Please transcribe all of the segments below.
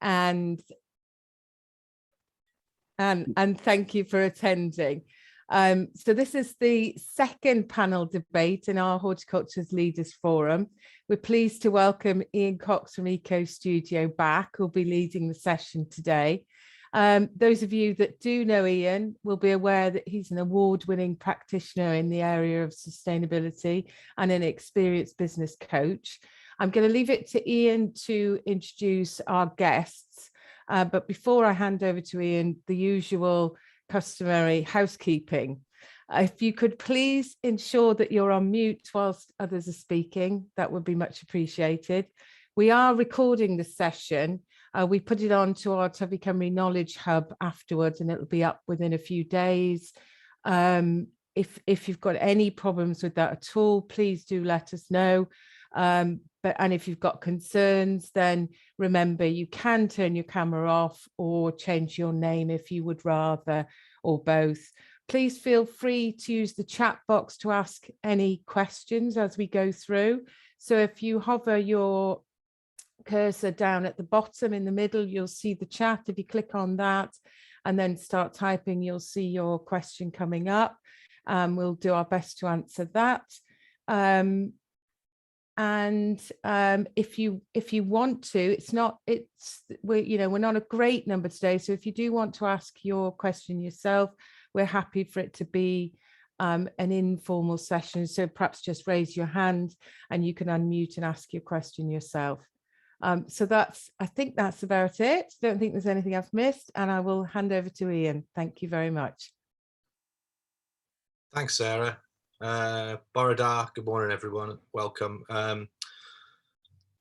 and thank you for attending. So this is the second panel debate in our Horticulture Leaders Forum. We're pleased to welcome Ian Cox from Eco Studio back, who'll be leading the session today. Those of you that do know Ian will be aware that he's an award-winning practitioner in the area of sustainability and an experienced business coach. I'm going to leave it to Ian to introduce our guests. But before I hand over to Ian, the usual customary housekeeping. If you could please ensure that you're on mute whilst others are speaking, that would be much appreciated. We are recording the session. We put it onto our Tyfu Cymru Knowledge Hub afterwards, and it'll be up within a few days. If you've got any problems with that at all, please do let us know. And if you've got concerns, then remember you can turn your camera off or change your name if you would rather, or both. Please feel free to use the chat box to ask any questions as we go through. So if you hover your cursor down at the bottom in the middle, you'll see the chat. If you click on that and then start typing, you'll see your question coming up. We'll do our best to answer that. If you want to, we're not a great number today, so if you do want to ask your question yourself, we're happy for it to be an informal session, so perhaps just raise your hand and you can unmute and ask your question yourself. So I think that's about it. Don't think there's anything I've missed, and I will hand over to Ian. Thank you very much. Thanks, Sarah. Borodar, good morning, everyone. Welcome.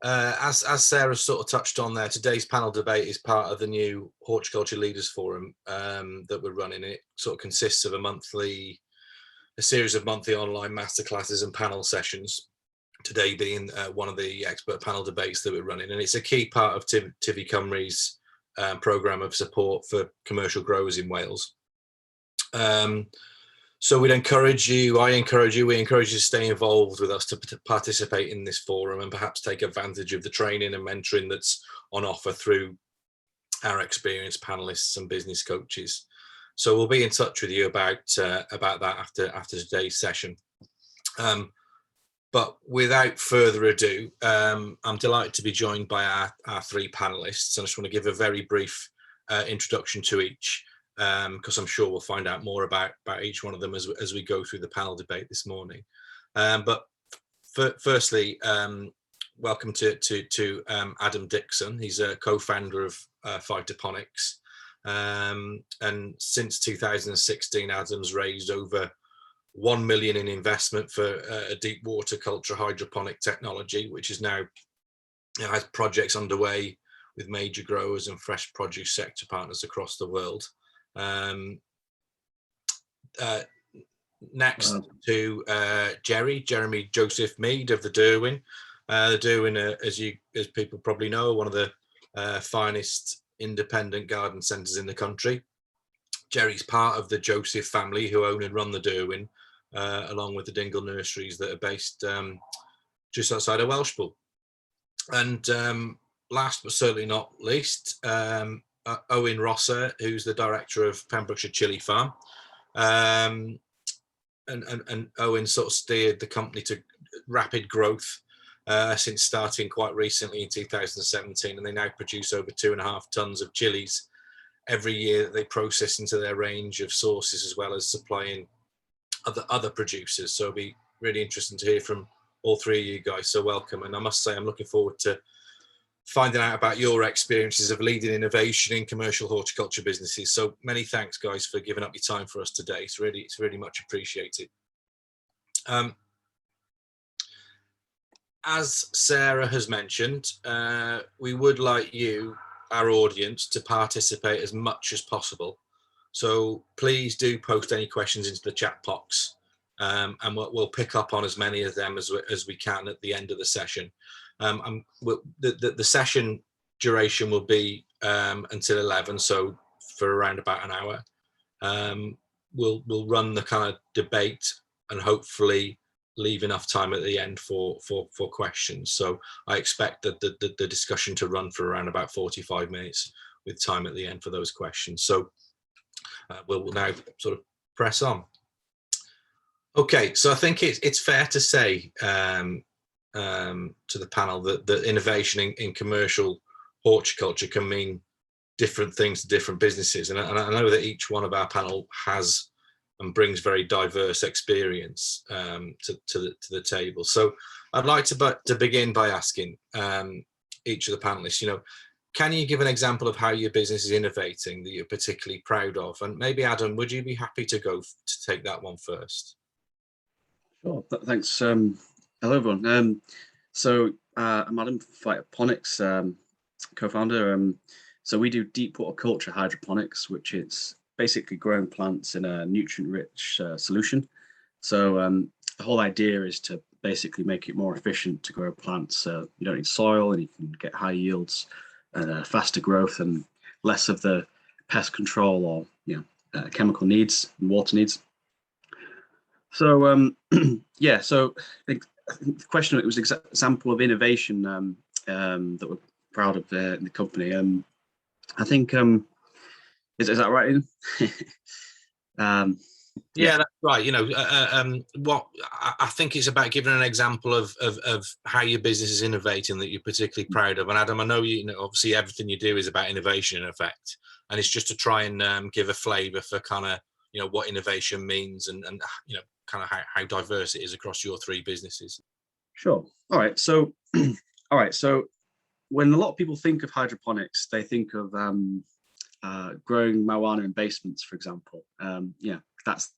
As Sarah sort of touched on there, today's panel debate is part of the new Horticulture Leaders Forum that we're running. It sort of consists of a series of monthly online masterclasses and panel sessions. Today being one of the expert panel debates that we're running, and it's a key part of Tyfu Cymru's programme of support for commercial growers in Wales. So we encourage you to stay involved with us to participate in this forum and perhaps take advantage of the training and mentoring that's on offer through our experienced panelists and business coaches. So we'll be in touch with you about that after today's session. But without further ado, I'm delighted to be joined by our three panelists. I just want to give a very brief introduction to each, because I'm sure we'll find out more about each one of them as we go through the panel debate this morning. But firstly, welcome to Adam Dixon. He's a co-founder of Phytoponics. And since 2016, Adam's raised over 1 million in investment for a deep water culture hydroponic technology, which is now has projects underway with major growers and fresh produce sector partners across the world. Next to Jeremy Joseph-Meade of The Derwen. The Derwen, as people probably know, one of the finest independent garden centres in the country. Jerry's part of the Joseph family who own and run The Derwen, along with the Dingle Nurseries that are based just outside of Welshpool. And last but certainly not least, Owen Rosser, who's the director of Pembrokeshire Chili Farm. And Owen sort of steered the company to rapid growth since starting quite recently in 2017, and they now produce over 2.5 tons of chilies every year that they process into their range of sources, as well as supplying other producers. So it'll be really interesting to hear from all three of you guys. So welcome, and I must say I'm looking forward to finding out about your experiences of leading innovation in commercial horticulture businesses. So many thanks, guys, for giving up your time for us today. It's really much appreciated. As Sarah has mentioned, we would like you, our audience, to participate as much as possible. So please do post any questions into the chat box, and we'll pick up on as many of them as we can at the end of the session. The session duration will be until 11, so for around about an hour. We'll run the kind of debate and hopefully leave enough time at the end for questions. So I expect that the discussion to run for around about 45 minutes with time at the end for those questions. So we'll now sort of press on. Okay, so I think it's fair to say to the panel that innovation in commercial horticulture can mean different things to different businesses, and I know that each one of our panel has and brings very diverse experience to the table. So I'd like to begin by asking each of the panelists, you know, can you give an example of how your business is innovating that you're particularly proud of? And maybe Adam, would you be happy to take that one first? Sure, thanks. Hello everyone. So I'm Adam, Phytoponics co-founder. So we do deep water culture hydroponics, which is basically growing plants in a nutrient-rich solution. So the whole idea is to basically make it more efficient to grow plants. You don't need soil, and you can get high yields and faster growth, and less of the pest control or chemical needs and water needs. So yeah, so I think the question, it was an example of innovation that we're proud of in the company. I think is that right, Ian? Yeah, that's right. You know, what I think it's about giving an example of how your business is innovating that you're particularly proud of. And Adam, I know you know obviously everything you do is about innovation in effect, and it's just to try and give a flavour for kind of what innovation means and kind of how diverse it is across your three businesses. Sure. All right. So all right. So when a lot of people think of hydroponics, they think of growing marijuana in basements, for example. That's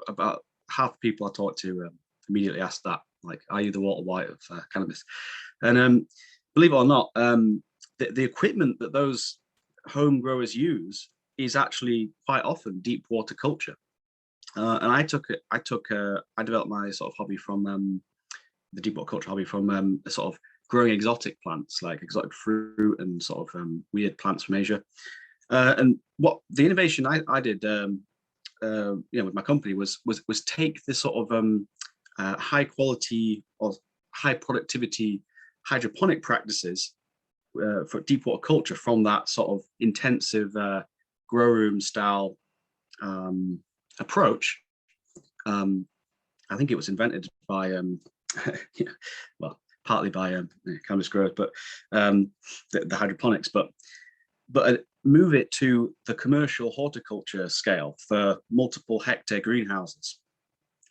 about half the people I talk to immediately ask that, like, are you the Walter White of cannabis? And believe it or not, the equipment that those home growers use is actually quite often deep water culture. And I developed my sort of hobby from the deep water culture hobby from sort of growing exotic plants, like exotic fruit and sort of weird plants from Asia. And what the innovation I did, with my company was take this sort of high quality or high productivity hydroponic practices for deep water culture from that sort of intensive grow room style approach. I think it was invented by well, partly by cannabis growers, but the hydroponics, but move it to the commercial horticulture scale for multiple hectare greenhouses.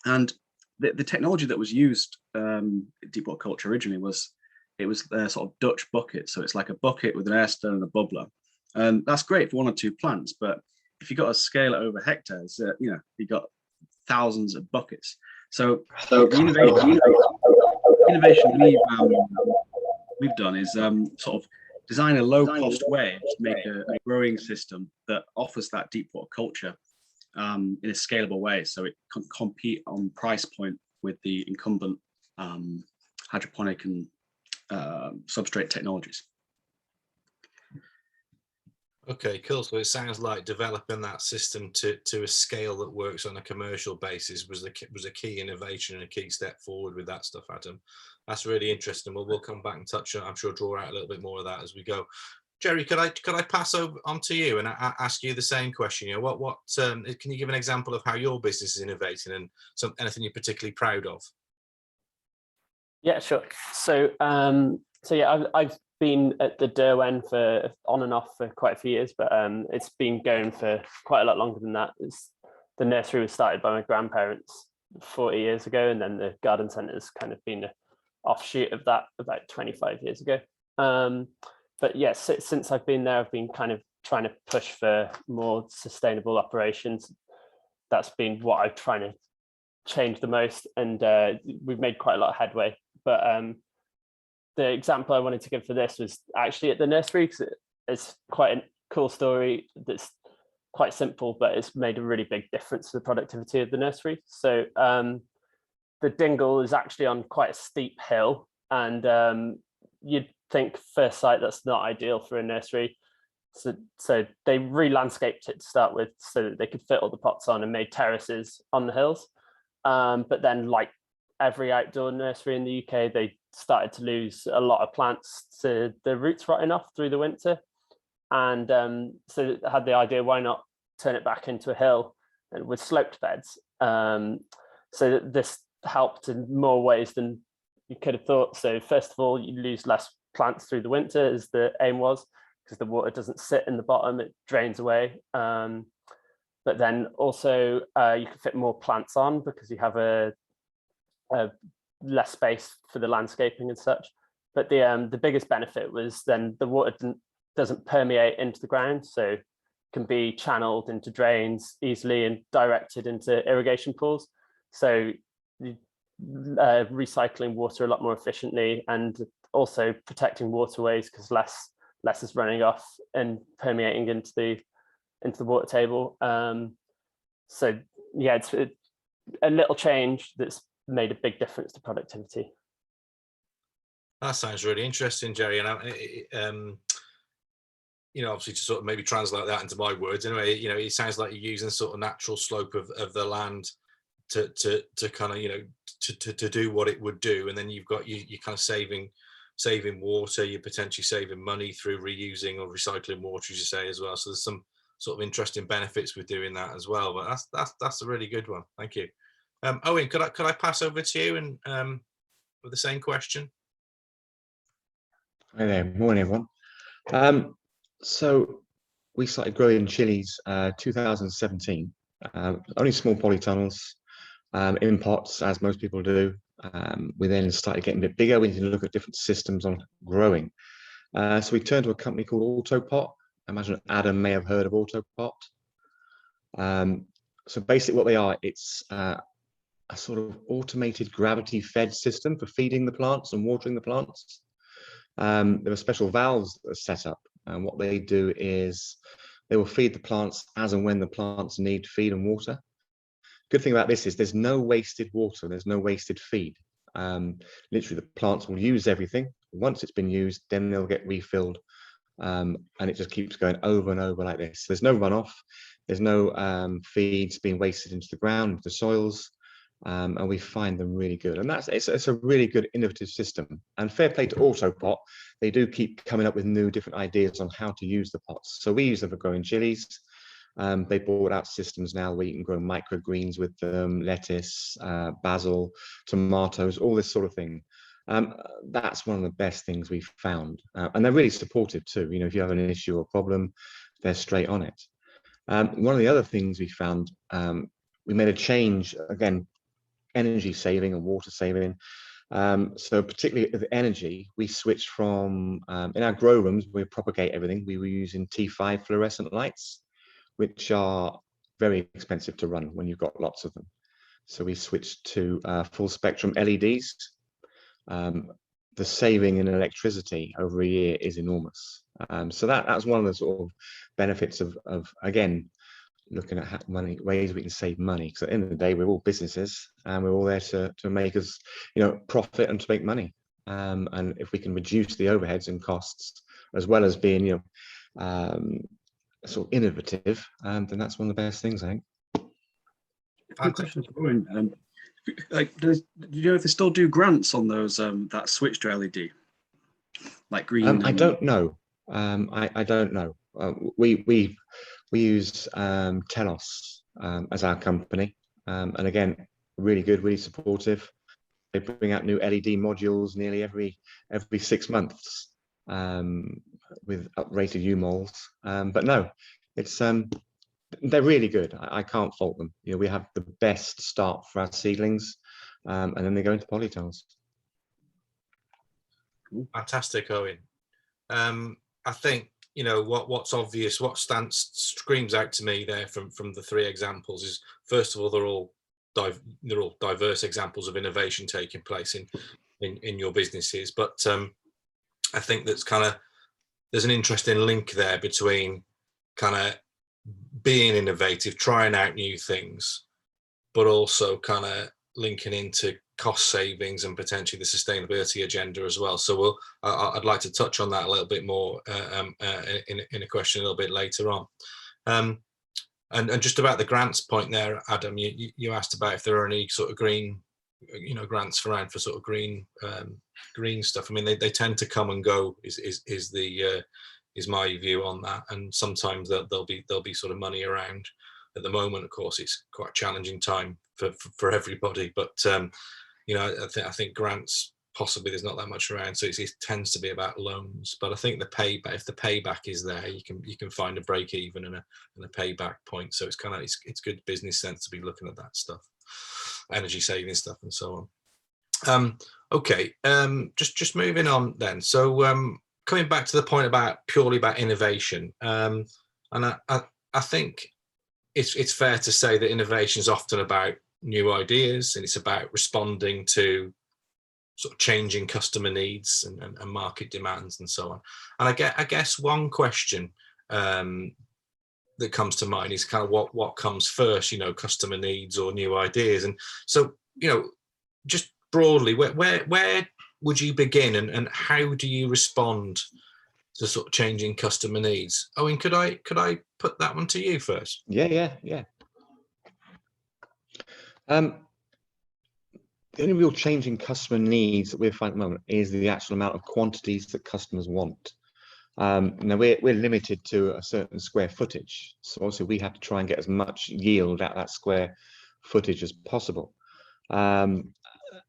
And the technology that was used in deep water culture originally was their sort of Dutch bucket. So it's like a bucket with an air stone and a bubbler. And that's great for one or two plants, but if you got to scale it over hectares, you got thousands of buckets. So the innovation we've done is sort of design a low-cost way to make a growing system that offers that deep water culture in a scalable way, so it can compete on price point with the incumbent hydroponic and substrate technologies. Okay, cool. So it sounds like developing that system to a scale that works on a commercial basis was a key innovation and a key step forward with that stuff, Adam. That's really interesting. Well, we'll come back and touch on, I'm sure, draw out a little bit more of that as we go. Jerry, could I pass over on to you and ask you the same question? What can you give an example of how your business is innovating and anything you're particularly proud of? Yeah, sure. So yeah, I've been at the Derwen for on and off for quite a few years, but it's been going for quite a lot longer than that. The nursery was started by my grandparents 40 years ago, and then the garden centre's kind of been an offshoot of that about 25 years ago. But yes, since I've been there, I've been kind of trying to push for more sustainable operations. That's been what I'm trying to change the most, and we've made quite a lot of headway. But the example I wanted to give for this was actually at the nursery, because it's quite a cool story that's quite simple, but it's made a really big difference to the productivity of the nursery. So the Dingle is actually on quite a steep hill, and you'd think first sight that's not ideal for a nursery. So they re-landscaped it to start with so that they could fit all the pots on and made terraces on the hills. But then, like every outdoor nursery in the UK, they started to lose a lot of plants to the roots rotting off through the winter. And so I had the idea, why not turn it back into a hill with sloped beds? So that this helped in more ways than you could have thought. So first of all, you lose less plants through the winter, as the aim was, because the water doesn't sit in the bottom, it drains away. But then also you can fit more plants on because you have a less space for the landscaping and such. But the biggest benefit was then the water doesn't permeate into the ground, so can be channeled into drains easily and directed into irrigation pools. So recycling water a lot more efficiently, and also protecting waterways because less is running off and permeating into the water table. So yeah, it's a little change that's made a big difference to productivity. That sounds really interesting, Jerry. And obviously to sort of maybe translate that into my words, anyway, it sounds like you're using sort of natural slope of the land to kind of to do what it would do, and then you're kind of saving water, you're potentially saving money through reusing or recycling water, as you say, as well. So there's some sort of interesting benefits with doing that as well. But that's a really good one. Thank you. Owen, could I pass over to you and with the same question? Hi there, morning everyone. So we started growing chilies 2017, only small polytunnels in pots, as most people do. We then started getting a bit bigger. We need to look at different systems on growing. So we turned to a company called Autopot. I imagine Adam may have heard of Autopot. So basically what they are, it's a sort of automated gravity-fed system for feeding the plants and watering the plants. There are special valves that are set up, and what they do is they will feed the plants as and when the plants need feed and water. Good thing about this is there's no wasted water, there's no wasted feed. Literally the plants will use everything. Once it's been used, then they'll get refilled, and it just keeps going over and over like this. There's no runoff, there's no feeds being wasted into the ground, into the soils. And we find them really good, and it's a really good innovative system. And fair play to Autopot, they do keep coming up with new different ideas on how to use the pots. So we use them for growing chilies. They brought out systems now where you can grow microgreens with them, lettuce, basil, tomatoes, all this sort of thing. That's one of the best things we've found, and they're really supportive too. If you have an issue or problem, they're straight on it. One of the other things we found, we made a change, again, energy saving and water saving. So particularly with energy, we switched from, in our grow rooms, we propagate everything. We were using T5 fluorescent lights, which are very expensive to run when you've got lots of them. So we switched to full spectrum LEDs. The saving in electricity over a year is enormous. So that's one of the sort of benefits of again, looking at ways we can save money, because at the end of the day we're all businesses and we're all there to make us profit and to make money, and if we can reduce the overheads and costs as well as being sort of innovative, then that's one of the best things, I think. Good question for Owen. Do you know if they still do grants on those that switch to LED, like green? I don't know. I don't know. We use Telos as our company, and again, really good, really supportive. They bring out new LED modules nearly every 6 months with uprated U-moles. But no, it's they're really good. I can't fault them. We have the best start for our seedlings, and then they go into polytunnels. Fantastic, Owen. I think what's obvious, what screams out to me there from the three examples is, first of all, they're all diverse examples of innovation taking place in your businesses. But I think there's an interesting link there between kind of being innovative, trying out new things, but also kind of linking into cost savings and potentially the sustainability agenda as well. So I'd like to touch on that a little bit more in a question a little bit later on. And just about the grants point there, Adam, you asked about if there are any sort of green, grants around for sort of green stuff. I mean, they tend to come and go. Is my view on that, and sometimes there'll be sort of money around. At the moment, of course, it's quite a challenging time for everybody, but I think grants, possibly there's not that much around, so it tends to be about loans. But I think if the payback is there, you can find a break even and a payback point. So it's it's good business sense to be looking at that stuff, energy saving stuff, and so on. Okay, just moving on then. So coming back to the point purely about innovation, and I think it's fair to say that innovation is often about new ideas, and it's about responding to sort of changing customer needs and market demands and so on. And I guess one question that comes to mind is kind of what comes first, customer needs or new ideas. And so, just broadly, where would you begin, and how do you respond to sort of changing customer needs? Owen, could I put that one to you first? Yeah. The only real change in customer needs that we're finding at the moment is the actual amount of quantities that customers want. Now we're limited to a certain square footage, so obviously we have to try and get as much yield out of that square footage as possible. And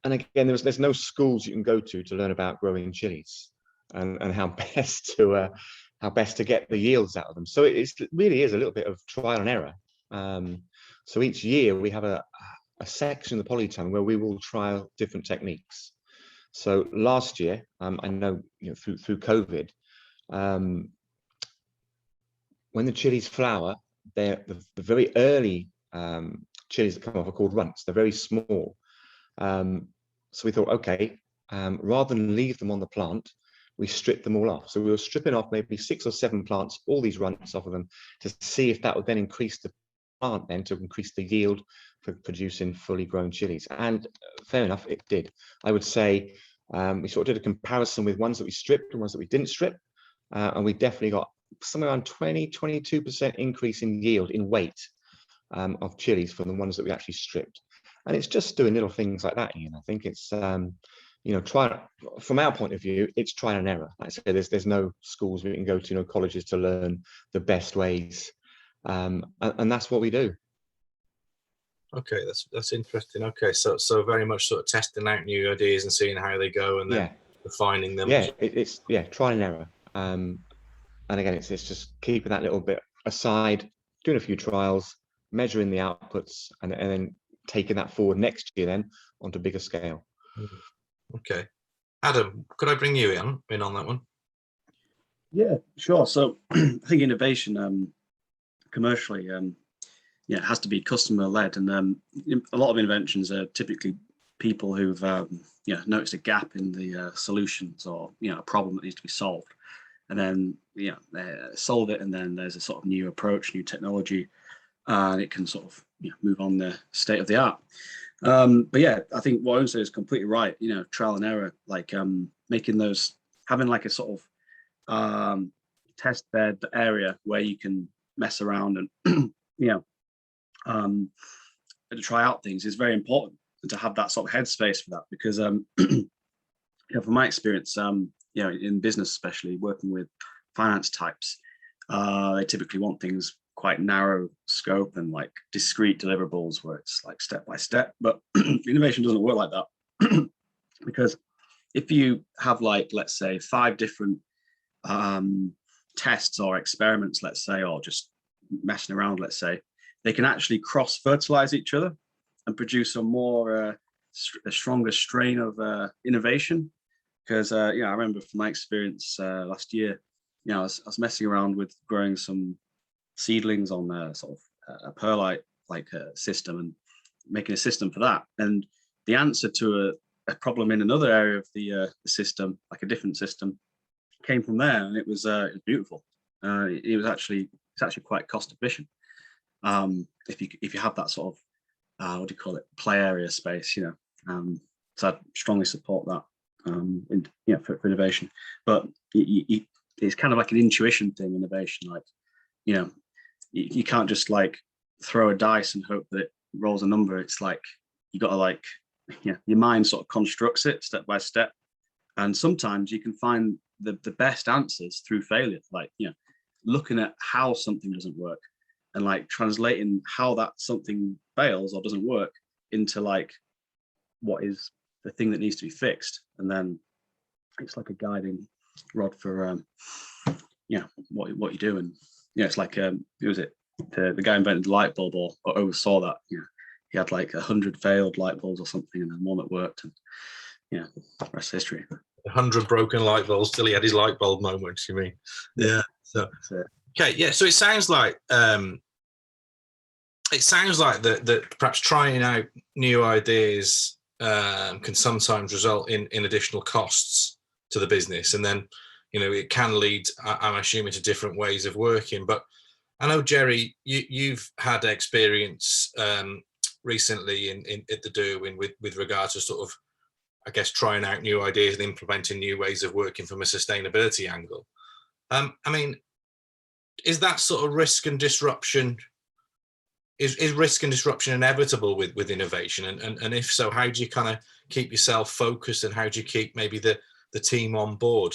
again, there's no schools you can go to learn about growing chilies and how best to get the yields out of them. So it really is a little bit of trial and error. So each year we have a section of the polytunnel where we will trial different techniques. So last year, I know, through COVID, when the chilies flower, the very early chilies that come off are called runts. They're very small. So we thought, okay, rather than leave them on the plant, we stripped them all off. So we were stripping off maybe 6 or 7 plants, all these runts off of them, to see if that would then increase the plant, then to increase the yield for producing fully grown chilies. And fair enough, it did. I would say we sort of did a comparison with ones that we stripped and ones that we didn't strip. And we definitely got somewhere around 22% increase in yield, in weight of chilies from the ones that we actually stripped. And it's just doing little things like that, Ian. I think it's, from our point of view, it's trial and error. Like I say, there's no schools we can go to, no colleges to learn the best ways. And that's what we do. Okay, that's interesting. Okay, so very much sort of testing out new ideas and seeing how they go, and then refining them. Yeah, it's trial and error. And again, it's just keeping that little bit aside, doing a few trials, measuring the outputs, and then taking that forward next year then onto bigger scale. Okay, Adam, could I bring you in on that one? Yeah, sure. So I think innovation commercially, it has to be customer led, and a lot of inventions are typically people who've noticed a gap in the solutions, or a problem that needs to be solved, and then they solve it, and then there's a sort of new approach, new technology, and it can sort of move on the state of the art. But yeah, I think what Owen said is completely right. Trial and error, like having like a sort of test bed area where you can mess around and to try out things is very important, and to have that sort of headspace for that, because from my experience, in business, especially working with finance types, they typically want things quite narrow scope and like discrete deliverables where it's like step by step. But innovation doesn't work like that, because if you have, like, let's say 5 different tests or experiments, let's say, or just messing around, let's say, they can actually cross-fertilize each other and produce a stronger strain of innovation. Because I remember from my experience last year, I was messing around with growing some seedlings on a sort of a perlite system, and making a system for that. And the answer to a problem in another area of the system, like a different system, came from there, and it was beautiful. It's actually quite cost efficient if you have that sort of what do you call it, play area space, so I strongly support that for innovation. But it's kind of like an intuition thing, innovation. Like, you can't just like throw a dice and hope that it rolls a number. It's like you got to like, your mind sort of constructs it step by step, and sometimes you can find the best answers through failure. Like, looking at how something doesn't work and like translating how that something fails or doesn't work into like what is the thing that needs to be fixed, and then it's like a guiding rod for what you do. And it's like who was it, the guy invented the light bulb or oversaw that. He had like 100 failed light bulbs or something, and then one that worked, and rest history. 100 broken light bulbs till he had his light bulb moment, you mean? Yeah. So okay, yeah. So it sounds like that perhaps trying out new ideas can sometimes result in additional costs to the business, and then it can lead, I'm assuming, to different ways of working. But I know, Jerry, you've had experience recently at the Derwen with regards to sort of, I guess, trying out new ideas and implementing new ways of working from a sustainability angle. I mean, is that sort of risk and disruption? Is risk and disruption inevitable with innovation? And if so, how do you kind of keep yourself focused, and how do you keep maybe the team on board?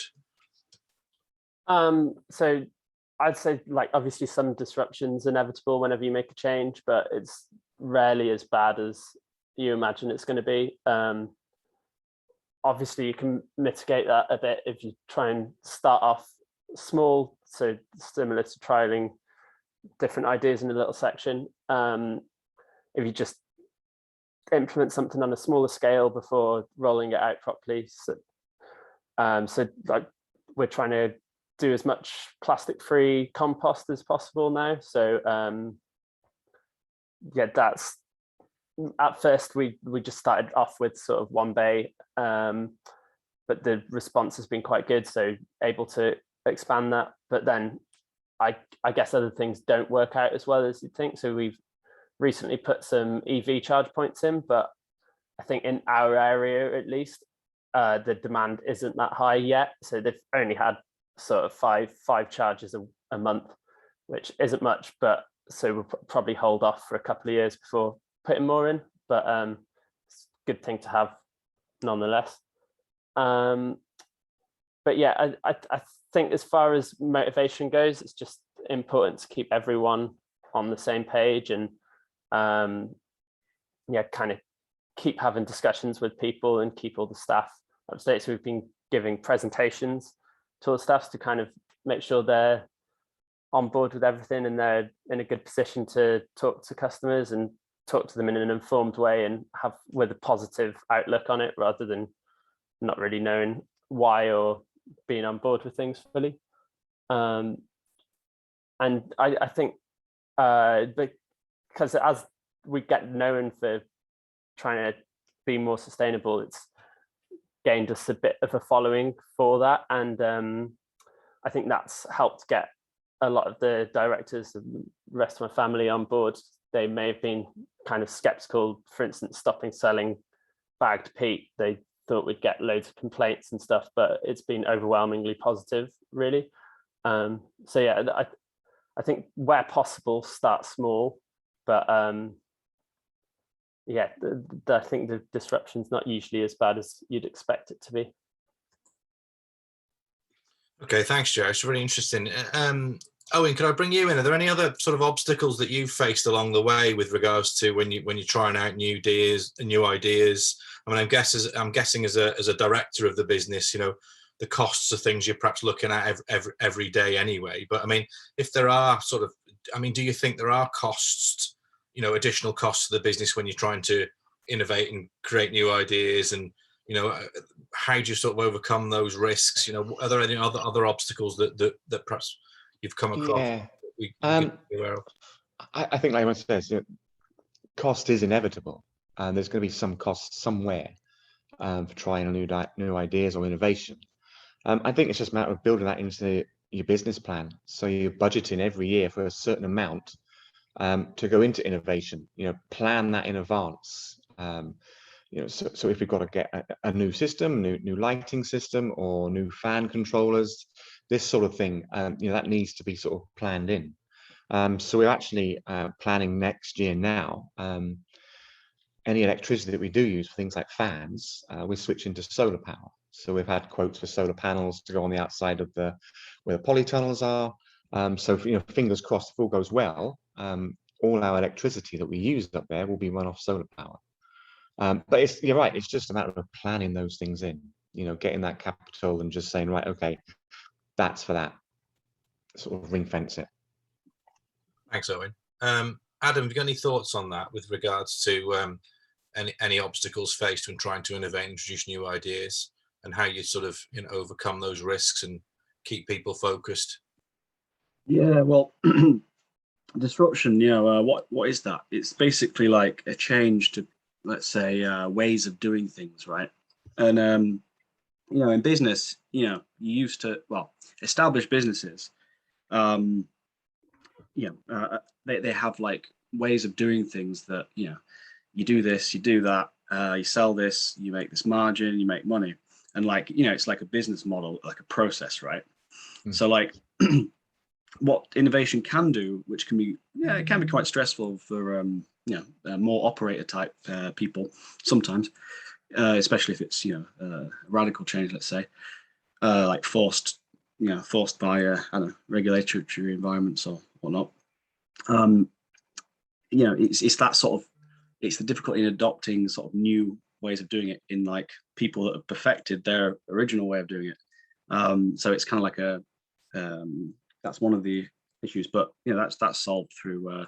So I'd say, like, obviously some disruption's inevitable whenever you make a change, but it's rarely as bad as you imagine it's going to be. Obviously you can mitigate that a bit if you try and start off small, so similar to trialing different ideas in a little section. If you just implement something on a smaller scale before rolling it out properly. So like, we're trying to do as much plastic-free compost as possible now. So that's, at first we just started off with sort of one bay, but the response has been quite good, so able to expand that. But then I guess other things don't work out as well as you'd think. So we've recently put some EV charge points in, but I think in our area at least, the demand isn't that high yet. So they've only had sort of five charges a month, which isn't much, but so we'll probably hold off for a couple of years before putting more in. But it's a good thing to have nonetheless. But yeah, I think as far as motivation goes, it's just important to keep everyone on the same page, and kind of keep having discussions with people and keep all the staff up to date. So we've been giving presentations to all the staff to kind of make sure they're on board with everything and they're in a good position to talk to customers and talk to them in an informed way and have with a positive outlook on it, rather than not really knowing why or being on board with things fully. And I think because as we get known for trying to be more sustainable, it's gained us a bit of a following for that. And I think that's helped get a lot of the directors and the rest of my family on board. They may have been kind of skeptical, for instance, stopping selling bagged peat. They thought we'd get loads of complaints and stuff, but it's been overwhelmingly positive, really. So yeah, I think where possible, start small, but yeah, I think the disruption's not usually as bad as you'd expect it to be. Okay, thanks, Joe. It's really interesting. Owen, could I bring you in? Are there any other sort of obstacles that you've faced along the way with regards to when you're trying out new ideas? I mean, I'm guessing as a director of the business, the costs are things you're perhaps looking at every day anyway. But I mean, if there are do you think there are costs, additional costs to the business when you're trying to innovate and create new ideas? And how do you sort of overcome those risks? Are there any other obstacles that perhaps you've come across? Yeah. We can be aware of? I think, like everyone says, cost is inevitable, and there's going to be some costs somewhere for trying new ideas or innovation. I think it's just a matter of building that into your business plan. So you're budgeting every year for a certain amount to go into innovation. Plan that in advance. So if we've got to get a new system, new lighting system, or new fan controllers, this sort of thing, that needs to be sort of planned in. So we're actually planning next year now. Any electricity that we do use for things like fans, we're switching to solar power. So we've had quotes for solar panels to go on the outside of where the polytunnels are. So fingers crossed, if all goes well, all our electricity that we use up there will be run off solar power. But you're right, it's just a matter of planning those things in, getting that capital and just saying, right, okay, that's for that, sort of ring fence it. Thanks, Owen. Adam, have you got any thoughts on that with regards to any obstacles faced when trying to innovate and introduce new ideas, and how you sort of overcome those risks and keep people focused? Yeah, well, disruption, what is that? It's basically like a change to, let's say, ways of doing things, right? And in business, you used to, established businesses, they have like ways of doing things that, you do this, you do that, you sell this, you make this margin, you make money. And it's like a business model, like a process, right? So like what innovation can do, which can be, it can be quite stressful for, more operator type people sometimes, especially if it's, radical change, let's say, like forced by, I don't know, regulatory environments or whatnot. It's that sort of, it's the difficulty in adopting sort of new ways of doing it in like people that have perfected their original way of doing it. So it's kind of like that's one of the issues, but that's solved through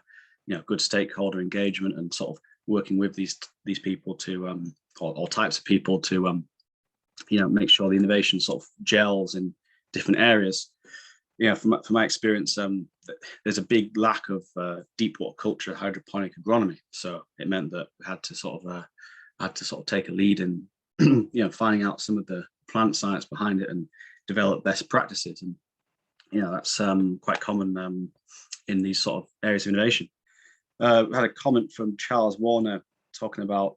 good stakeholder engagement and sort of working with these people to or types of people to make sure the innovation sort of gels in different areas. From my experience, there's a big lack of deep water culture hydroponic agronomy, so it meant that we had to sort of take a lead in finding out some of the plant science behind it and develop best practices. And that's quite common in these sort of areas of innovation. We had a comment from Charles Warner talking about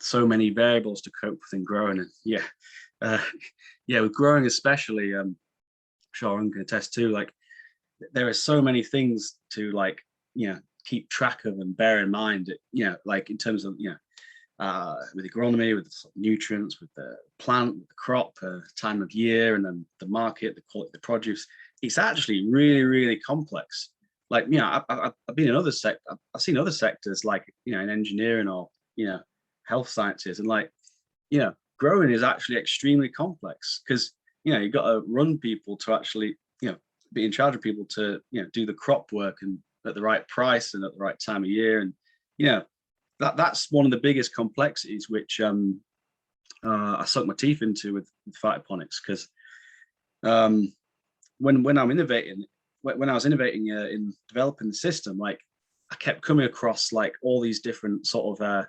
so many variables to cope with in growing. And with growing especially, sure, I'm going to attest too, like there are so many things to keep track of and bear in mind, like in terms of with agronomy, with the nutrients, with the plant, with the crop, time of year, and then the market, the quality, the produce. It's actually really, really complex. Like, I've been in other sectors. I've seen other sectors like, in engineering or, health sciences, and growing is actually extremely complex because, you've got to run people to actually, be in charge of people to, do the crop work and at the right price and at the right time of year. And, that's one of the biggest complexities, which I sunk my teeth into with Phytoponics, because when I'm innovating, when I was innovating in developing the system, like I kept coming across like all these different sort of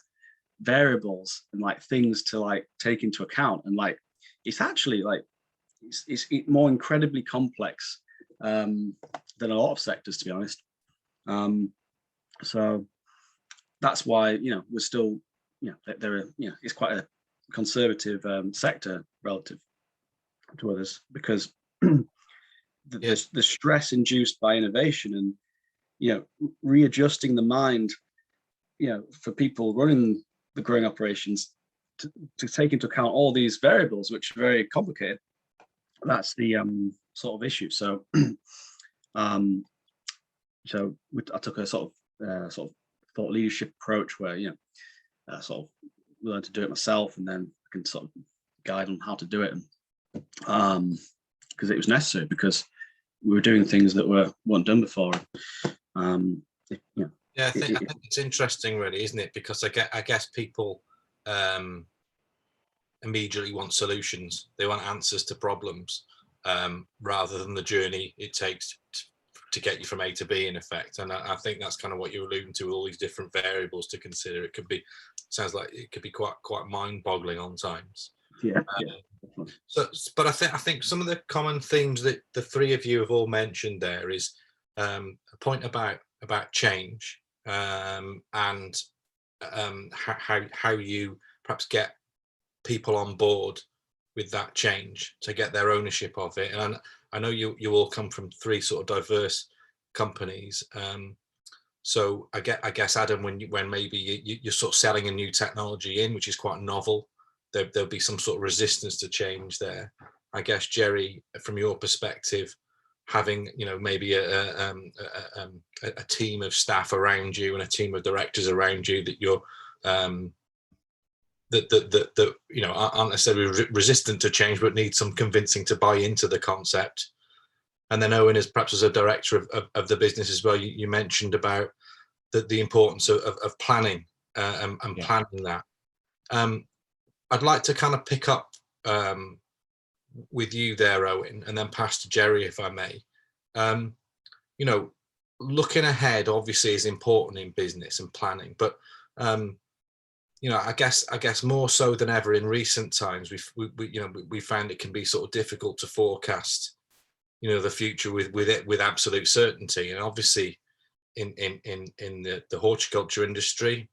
variables and like things to like take into account, and like it's actually like it's more incredibly complex than a lot of sectors, to be honest. So that's why we're still there are it's quite a conservative sector relative to others, because the stress induced by innovation and readjusting the mind for people running the growing operations to take into account all these variables, which are very complicated. That's the sort of issue. So I took a sort of thought leadership approach where sort of learn to do it myself, and then I can sort of guide on how to do it, because it was necessary, because we were doing things that weren't done before. I think it's interesting, really, isn't it? Because I guess people immediately want solutions. They want answers to problems, rather than the journey it takes to get you from A to B, in effect. And I think that's kind of what you're alluding to, all these different variables to consider. It could be, sounds like it could be quite mind-boggling on times. So, but I think some of the common themes that the three of you have all mentioned there is a point about about change, and how you perhaps get people on board with that change to get their ownership of it. And I know you all come from 3 sort of diverse companies. So I guess Adam, when maybe you're sort of selling a new technology in, which is quite novel, there'll be some sort of resistance to change there. I guess, Jerry, from your perspective, having maybe a team of staff around you and a team of directors around you that you're that aren't necessarily resistant to change, but need some convincing to buy into the concept. And then Owen, perhaps as a director of the business as well, you mentioned about the importance of planning and planning that. I'd like to kind of pick up with you there, Owen, and then pass to Jerry, if I may. Looking ahead obviously is important in business and planning, but I guess more so than ever in recent times, we found it can be sort of difficult to forecast, the future with absolute certainty. And obviously, in the horticulture industry,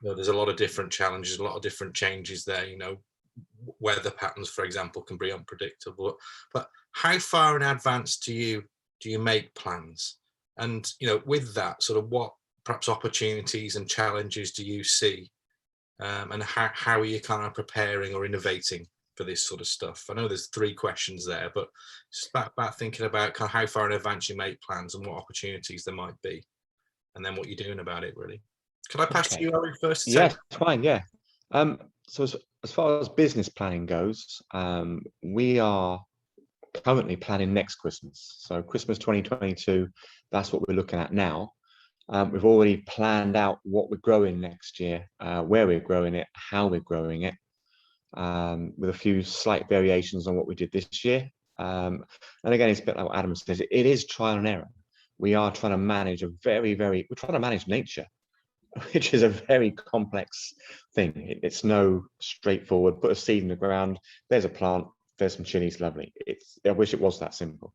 there's a lot of different challenges, a lot of different changes there. Weather patterns, for example, can be unpredictable. But how far in advance do you make plans? And with that, sort of what perhaps opportunities and challenges do you see? And how are you kind of preparing or innovating for this sort of stuff? I know there's 3 questions there, but just about thinking about kind of how far in advance you make plans and what opportunities there might be, and then what you're doing about it, really. Can I pass to you, Owen, first? Yeah, fine, yeah. So as far as business planning goes, we are currently planning next Christmas. So Christmas 2022, that's what we're looking at now. We've already planned out what we're growing next year, where we're growing it, how we're growing it, with a few slight variations on what we did this year. And again, it's a bit like what Adam says, it is trial and error. We are trying to manage we're trying to manage nature, which is a very complex thing. It's no straightforward, put a seed in the ground, there's a plant, there's some chilies, lovely. I wish it was that simple.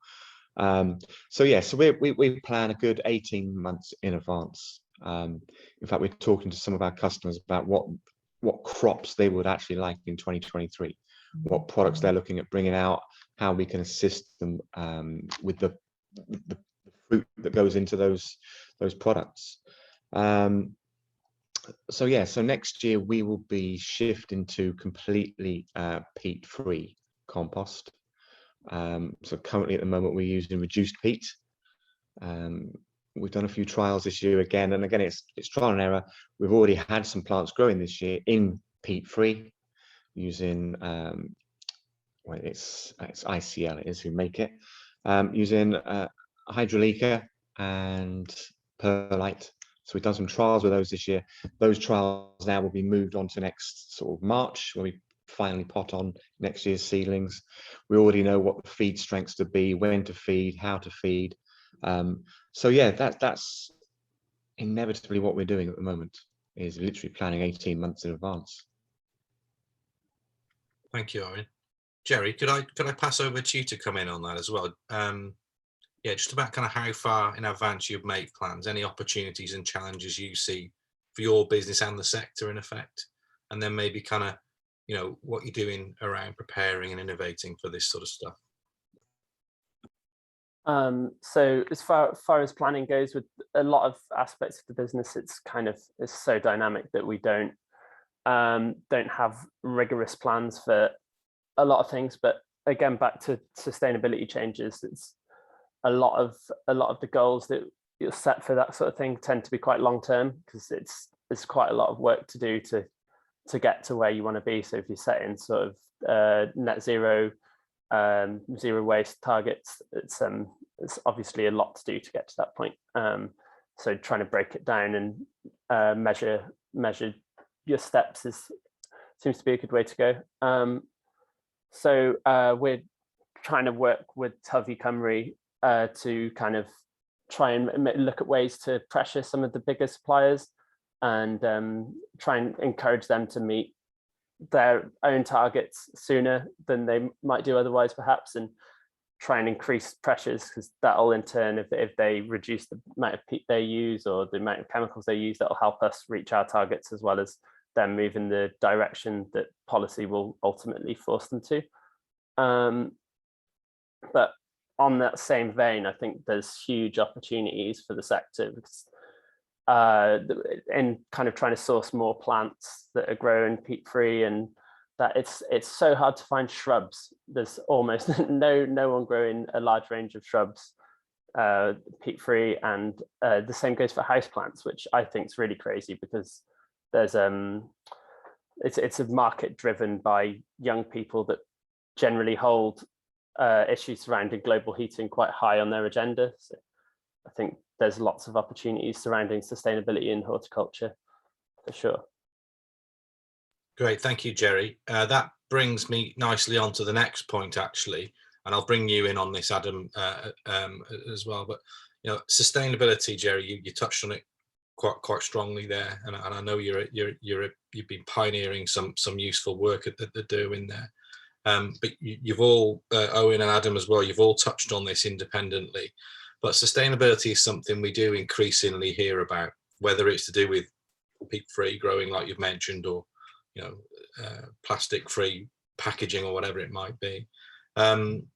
So we plan a good 18 months in advance. In fact, we're talking to some of our customers about what crops they would actually like in 2023, what products they're looking at bringing out, how we can assist them with the fruit that goes into those products. So next year we will be shifting to completely peat-free compost. So currently at the moment we're using reduced peat. We've done a few trials this year again, and again it's trial and error. We've already had some plants growing this year in peat-free using it's ICL it is who make it, using hydrolica and perlite. So we've done some trials with those this year. Those trials now will be moved on to next sort of March, when we finally pot on next year's seedlings. We already know what the feed strengths to be, when to feed, how to feed. So that's inevitably what we're doing at the moment, is literally planning 18 months in advance. Thank you, Owen. Jerry, could I pass over to you to come in on that as well? Just about kind of how far in advance you make plans, any opportunities and challenges you see for your business and the sector in effect, and then maybe kind of what you're doing around preparing and innovating for this sort of stuff. So as far as planning goes, with a lot of aspects of the business, it's so dynamic that we don't have rigorous plans for a lot of things. But again, back to sustainability changes, it's a lot of the goals that you're set for that sort of thing tend to be quite long term, because it's quite a lot of work to do to get to where you want to be. So if you're setting sort of net zero, zero waste targets, it's obviously a lot to do to get to that point. So trying to break it down and measure your steps seems to be a good way to go. So we're trying to work with Tyfu Cymru to kind of try and look at ways to pressure some of the bigger suppliers and try and encourage them to meet their own targets sooner than they might do otherwise, perhaps, and try and increase pressures, because that'll in turn, if they reduce the amount of peat they use or the amount of chemicals they use, that'll help us reach our targets, as well as them move in the direction that policy will ultimately force them to. But on that same vein, I think there's huge opportunities for the sector, because in kind of trying to source more plants that are grown peat-free, and that it's so hard to find shrubs. There's almost no one growing a large range of shrubs peat-free, and the same goes for houseplants, which I think is really crazy, because there's it's a market driven by young people that generally hold issues surrounding global heating quite high on their agenda. So I think there's lots of opportunities surrounding sustainability in horticulture, for sure. Great, thank you, Jerry. That brings me nicely on to the next point, actually, and I'll bring you in on this, Adam, as well. But sustainability, Jerry, you touched on it quite strongly there, and I know you've been pioneering some useful work at the Derwen there. But you've all, Owen and Adam as well, you've all touched on this independently. But sustainability is something we do increasingly hear about, whether it's to do with peat-free growing, like you've mentioned, or plastic-free packaging, or whatever it might be. And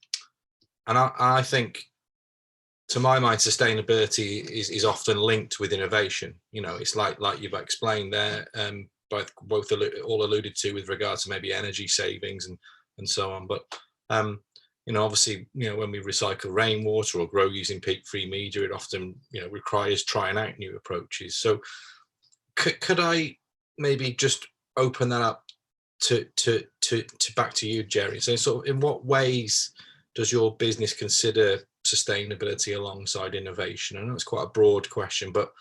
I think, to my mind, sustainability is often linked with innovation. It's like you've explained there, both all alluded to with regards to maybe energy savings and so on. But obviously, when we recycle rainwater or grow using peat-free media, it often requires trying out new approaches. So could I maybe just open that up to back to you, Jerry? So sort of, in what ways does your business consider sustainability alongside innovation? I know it's quite a broad question, but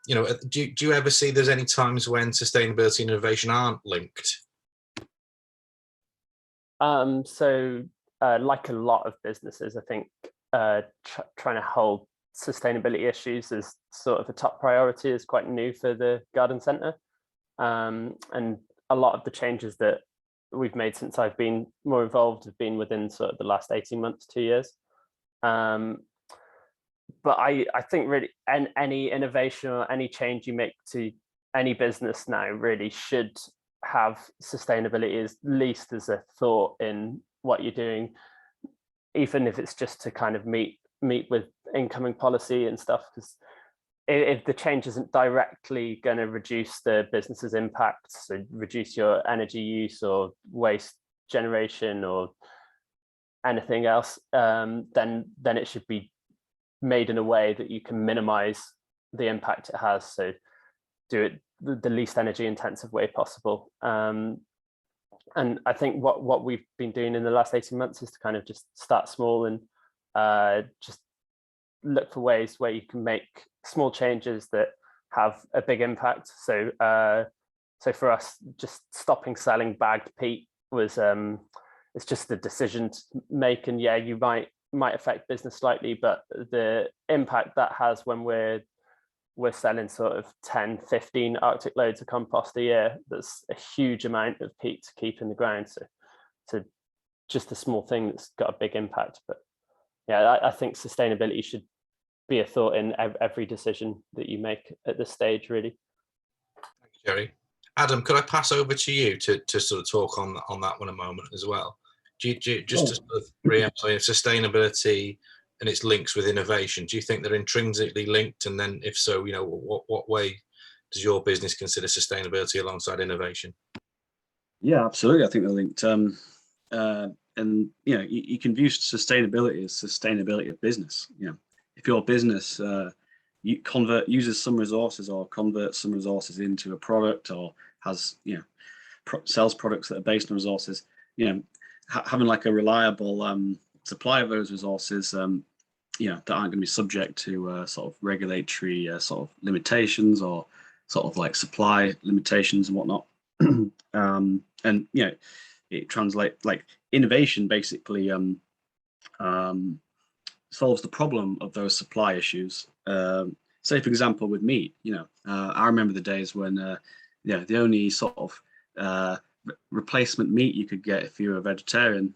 do you ever see there's any times when sustainability and innovation aren't linked? So like a lot of businesses, I think trying to hold sustainability issues as sort of a top priority is quite new for the garden centre. And a lot of the changes that we've made since I've been more involved have been within sort of the last 18 months, 2 years. But I think really any innovation or any change you make to any business now really should have sustainability at least as a thought in what you're doing, even if it's just to kind of meet with incoming policy and stuff, because if the change isn't directly going to reduce the business's impact, so reduce your energy use or waste generation or anything else, then it should be made in a way that you can minimize the impact it has. So do it the least energy intensive way possible. And I think what we've been doing in the last 18 months is to kind of just start small and just look for ways where you can make small changes that have a big impact. So for us, just stopping selling bagged peat was it's just a decision to make, and yeah, you might affect business slightly, but the impact that has when we're selling sort of 10-15 Arctic loads of compost a year, that's a huge amount of peat to keep in the ground. So just a small thing that's got a big impact. But yeah, I think sustainability should be a thought in every decision that you make at this stage, really. Thanks, Jerry. Adam, could I pass over to you to sort of talk on that one a moment as well? Just to sort of re-emphasize sustainability and its links with innovation, do you think they're intrinsically linked? And then if so, what way does your business consider sustainability alongside innovation? Yeah, absolutely. I think they're linked. And you can view sustainability as sustainability of business. If your business uses some resources or converts some resources into a product, or has sells products that are based on resources, having like a reliable supply of those resources, that aren't going to be subject to sort of regulatory sort of limitations, or sort of like supply limitations and whatnot. And it translates, like, innovation basically solves the problem of those supply issues. Say, for example, with meat, I remember the days when the only sort of replacement meat you could get if you were a vegetarian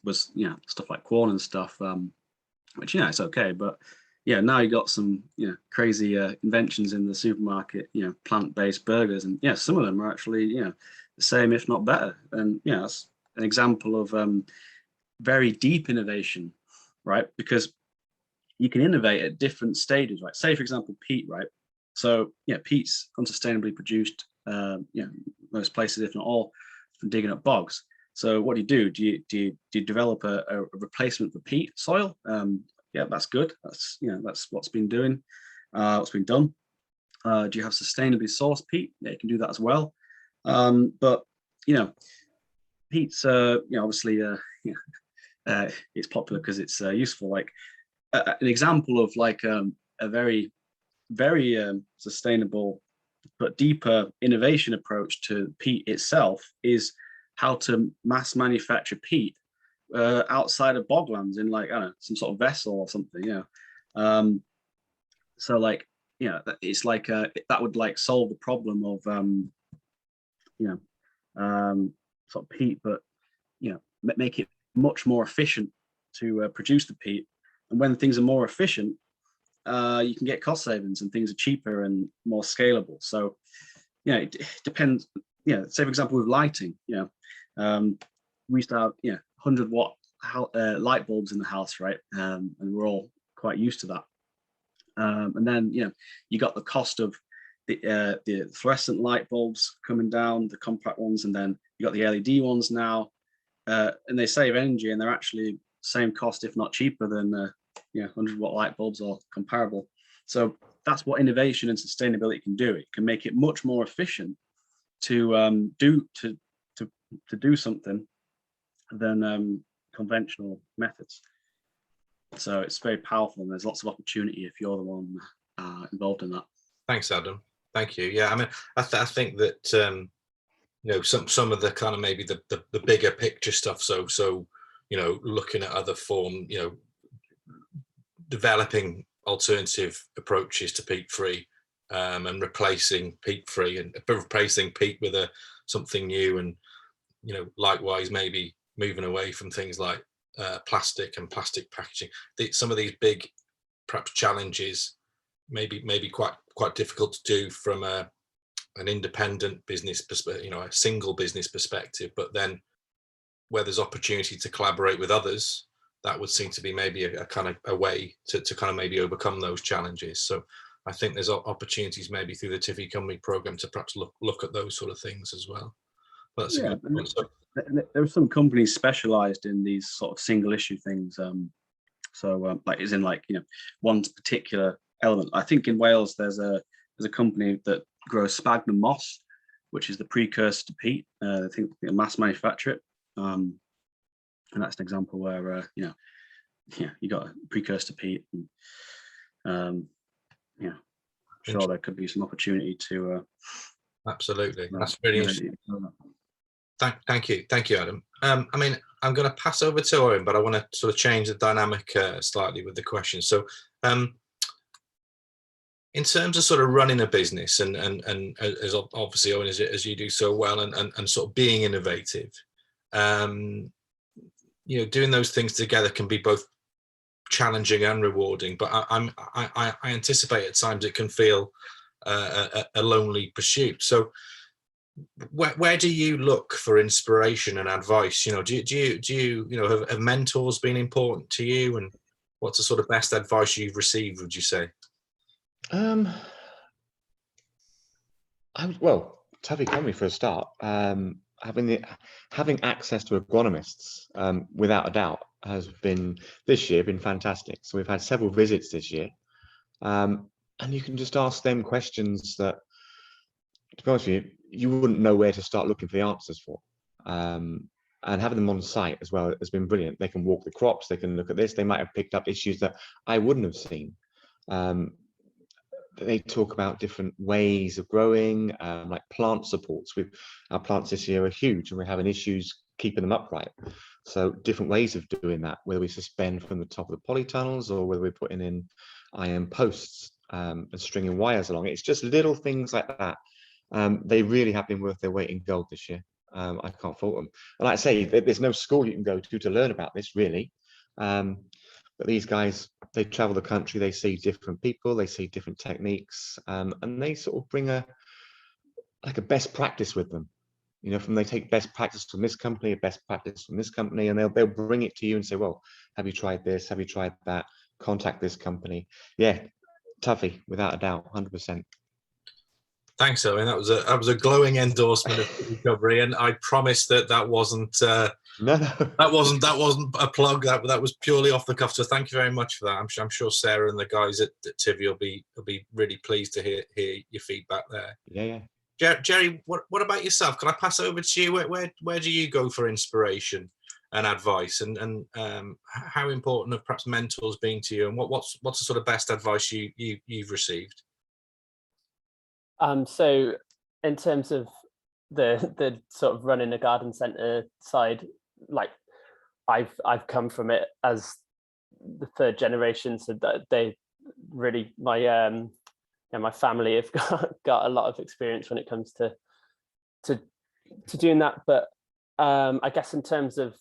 was, you know, stuff like corn and stuff, which, you know, it's okay, but yeah, now you got some, you know, crazy inventions in the supermarket, you know, plant-based burgers, and yeah, some of them are actually, you know, the same if not better. And yeah, that's an example of very deep innovation, right? Because you can innovate at different stages, right? Say, for example, peat, right? So yeah, peat's unsustainably produced, you know, most places, if not all, from digging up bogs. So what do? Do you develop a replacement for peat soil? Yeah, that's good. That's, you know, that's what's been doing, what's been done. Do you have sustainably sourced peat? Yeah, you can do that as well. But you know, peat's you know, obviously it's popular because it's useful. Like an example of like a very sustainable but deeper innovation approach to peat itself is how to mass manufacture peat outside of boglands in, like, I don't know, some sort of vessel or something, you know. So like, you know, it's like that would like solve the problem of you know, sort of peat, but you know, make it much more efficient to produce the peat. And when things are more efficient, you can get cost savings and things are cheaper and more scalable. So, you know, it depends. You know, say for example with lighting, you know, we used to have, you know, 100-watt light bulbs in the house, right? And we're all quite used to that. And then, you know, you got the cost of the fluorescent light bulbs coming down, the compact ones, and then you got the LED ones now, and they save energy, and they're actually same cost, if not cheaper than you know, 100-watt light bulbs or comparable. So that's what innovation and sustainability can do. It can make it much more efficient to do something than conventional methods. So it's very powerful, and there's lots of opportunity if you're the one involved in that. Thanks, Adam. Thank you. Yeah, I mean, I think that you know, some of the kind of maybe the bigger picture stuff. So you know, looking at other form, you know, developing alternative approaches to peat-free, and replacing peat-free and replacing peat with something new, and you know, likewise maybe moving away from things like plastic and plastic packaging. Some of these big perhaps challenges maybe quite difficult to do from an independent business perspective, you know, a single business perspective, but then where there's opportunity to collaborate with others, that would seem to be maybe a kind of a way to kind of maybe overcome those challenges. So I think there's opportunities maybe through the Tyfu program to perhaps look at those sort of things as well. But that's a good point. So, there are some companies specialized in these sort of single issue things. Like, as in, like, you know, one particular element. I think in Wales there's a company that grows sphagnum moss, which is the precursor to peat. I think they mass manufacture it, and that's an example where you know, yeah, you got a precursor to peat. And, yeah, sure, there could be some opportunity to. Absolutely, that's really interesting. Thank you, Adam. I mean, I'm going to pass over to Owen, but I want to sort of change the dynamic slightly with the question. So, in terms of sort of running a business, and as obviously, Owen, as you do so well, and sort of being innovative, you know, doing those things together can be both challenging and rewarding. But I anticipate at times it can feel a lonely pursuit. So, where do you look for inspiration and advice? You know, do you know, have mentors been important to you, and what's the sort of best advice you've received, would you say? Well, Tyfu Company for a start. Having access to agronomists, without a doubt, has been this year been fantastic. So we've had several visits this year, and you can just ask them questions that, to be honest with you, you wouldn't know where to start looking for the answers for. And having them on site as well has been brilliant. They can walk the crops, they can look at this, they might have picked up issues that I wouldn't have seen. They talk about different ways of growing, like plant supports. Our plants this year are huge, and we're having issues keeping them upright. So different ways of doing that, whether we suspend from the top of the polytunnels or whether we're putting in iron posts and stringing wires along. It's just little things like that. They really have been worth their weight in gold this year. I can't fault them. And like I say, there's no school you can go to learn about this, really. But these guys, they travel the country, they see different people, they see different techniques, and they sort of bring a best practice with them. You know, they take best practice from this company, a best practice from this company, and they'll bring it to you and say, well, have you tried this? Have you tried that? Contact this company. Yeah, Tyfu, without a doubt, 100%. Thanks, Owen. That was a glowing endorsement of recovery, and I promise that wasn't No. that wasn't a plug. That was purely off the cuff. So thank you very much for that. I'm sure Sarah and the guys at Tyfu will be really pleased to hear your feedback there. Yeah. Jerry, what about yourself? Can I pass over to you? Where do you go for inspiration and advice, and how important have perhaps mentors been to you, and what's the sort of best advice you've received? So in terms of the sort of running a garden centre side, like I've come from it as the third generation, so that they really my family have got a lot of experience when it comes to doing that. But I guess in terms of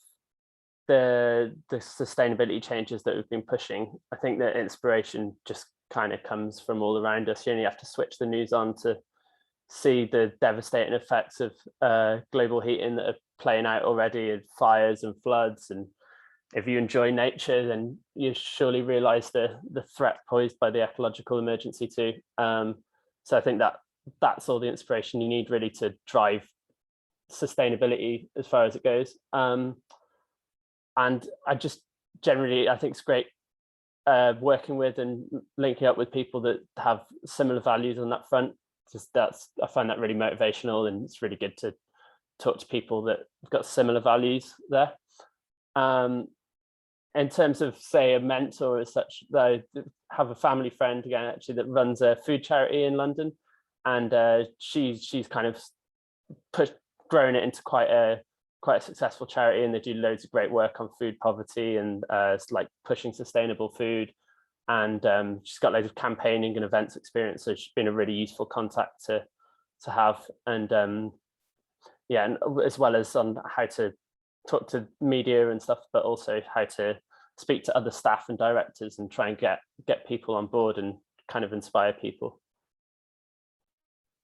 the sustainability changes that we've been pushing, I think that inspiration just kind of comes from all around us. You only have to switch the news on to see the devastating effects of global heating that are playing out already, and fires and floods. And if you enjoy nature, then you surely realize the threat posed by the ecological emergency too. So I think that's all the inspiration you need really to drive sustainability as far as it goes. And I just generally, I think it's great working with and linking up with people that have similar values on that front. I find that really motivational, and it's really good to talk to people that have got similar values there. In terms of, say, a mentor as such, I have a family friend again actually that runs a food charity in London, and she's kind of grown it into quite a successful charity, and they do loads of great work on food poverty and like pushing sustainable food. And she's got loads of campaigning and events experience, so she's been a really useful contact to have. And and as well as on how to talk to media and stuff, but also how to speak to other staff and directors and try and get people on board and kind of inspire people.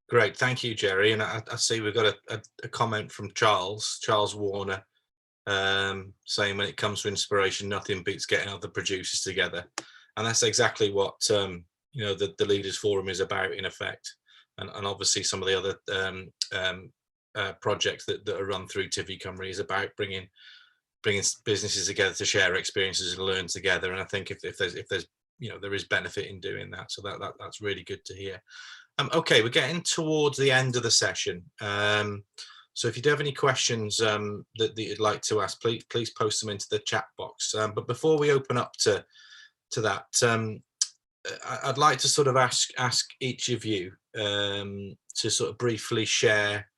Great, thank you, Jerry. And I see we've got a comment from Charles Warner, saying when it comes to inspiration, nothing beats getting other producers together. And that's exactly what the Leaders Forum is about, in effect. And obviously some of the other projects that are run through Tyfu Cymru is about bringing businesses together to share experiences and learn together. And I think if there's there is benefit in doing that. So that's really good to hear. Okay, we're getting towards the end of the session. So if you do have any questions that you'd like to ask, please post them into the chat box. But before we open up to that, I'd like to sort of ask each of you to sort of briefly share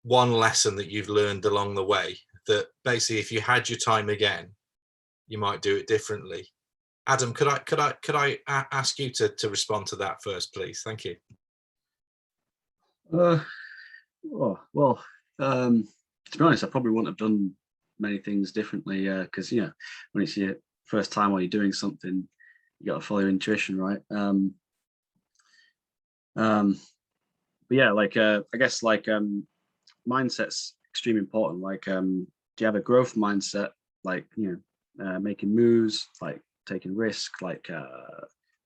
one lesson that you've learned along the way, that basically if you had your time again, you might do it differently. Adam, could I ask you to respond to that first, please? Thank you. To be honest, I probably wouldn't have done many things differently, because when it's your first time while you're doing something, you got to follow your intuition, right? But yeah, I guess mindset's extremely important. Do you have a growth mindset, making moves, taking risk,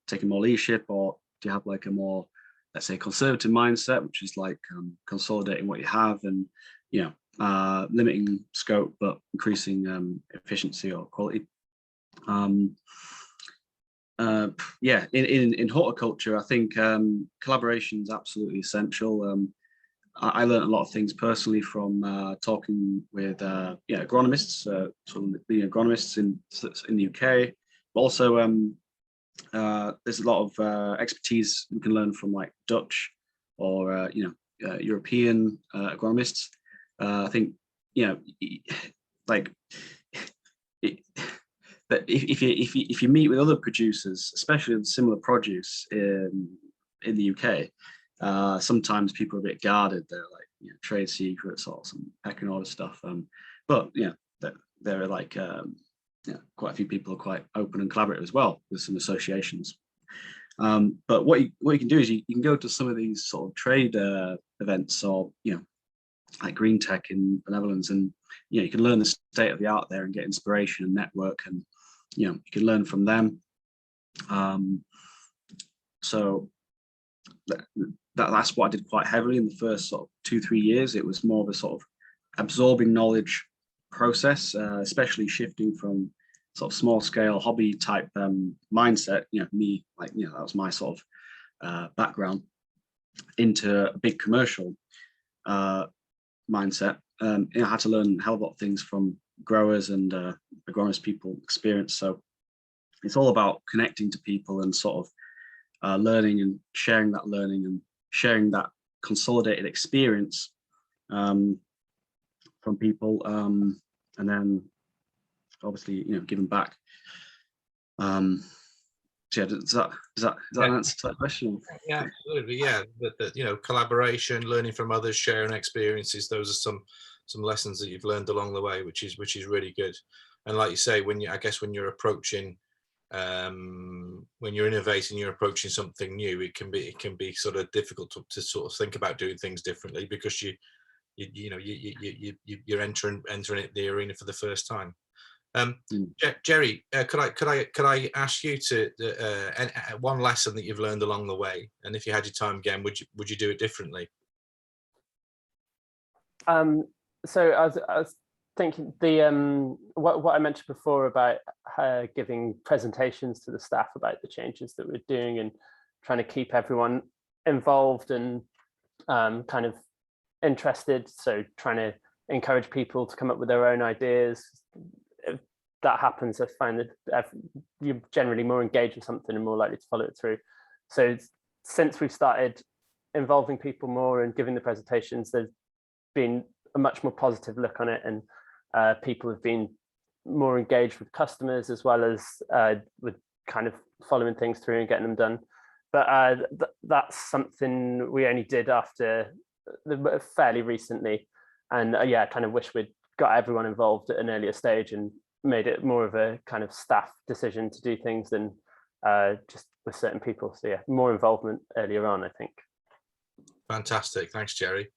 taking more leadership, or do you have a more, let's say, conservative mindset, which is consolidating what you have and limiting scope but increasing efficiency or quality? In horticulture, I think collaboration is absolutely essential. I learned a lot of things personally from talking with agronomists, being agronomists in the UK. But also, there's a lot of expertise we can learn from Dutch or European agronomists. I think that if you meet with other producers, especially with similar produce in the UK, sometimes people are a bit guarded. They're trade secrets or some pecking order stuff. But there are like quite a few people are quite open and collaborative as well with some associations. But what you can do is you can go to some of these sort of trade events, or like Green Tech in the Netherlands, and you can learn the state of the art there and get inspiration and network, and you can learn from them. So that's what I did quite heavily in the first sort of 2-3 years. It was more of a sort of absorbing knowledge process, especially shifting from sort of small scale hobby type mindset. That was my sort of background, into a big commercial mindset. I had to learn a hell of a lot of things from growers and agronomist people experience. So it's all about connecting to people and sort of learning and sharing that learning and sharing that consolidated experience from people, and then obviously giving back. So yeah, does that answer that question? Yeah, absolutely. Yeah, but collaboration, learning from others, sharing experiences. Those are some lessons that you've learned along the way, which is really good. And like you say, when you're approaching, when you're innovating, you're approaching something new, it can be sort of difficult to sort of think about doing things differently, because you're entering the arena for the first time. Jerry, could I ask you to one lesson that you've learned along the way, and if you had your time again, would you do it differently? So I was thinking what I mentioned before about giving presentations to the staff about the changes that we're doing and trying to keep everyone involved and kind of interested. So trying to encourage people to come up with their own ideas. If that happens, I find that you're generally more engaged with something and more likely to follow it through. So since we've started involving people more and giving the presentations, there's been a much more positive look on it, and people have been more engaged with customers, as well as with kind of following things through and getting them done. But that's something we only did after fairly recently, and I kind of wish we'd got everyone involved at an earlier stage and made it more of a kind of staff decision to do things than just with certain people. So yeah, more involvement earlier on, I think. Fantastic, thanks, Jerry.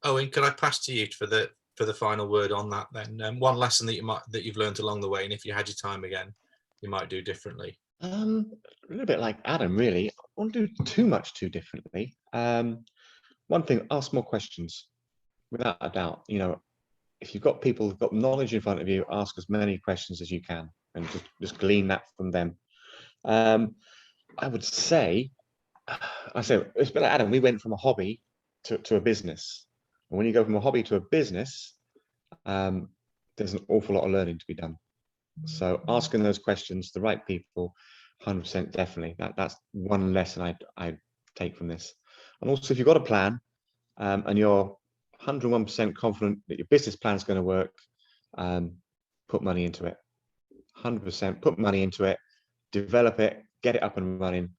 Owen, could I pass to you for the final word on that then? One lesson that you've learned along the way, and if you had your time again, you might do differently. A little bit like Adam, really. I won't do too differently. One thing, ask more questions, without a doubt. If you've got people who've got knowledge in front of you, ask as many questions as you can, and just glean that from them. I would say, it's a bit like Adam. We went from a hobby to a business. And when you go from a hobby to a business, there's an awful lot of learning to be done. So asking those questions to the right people, 100% definitely. That's one lesson I'd take from this. And also, if you've got a plan and you're 101% confident that your business plan is going to work, put money into it. 100% put money into it, develop it, get it up and running.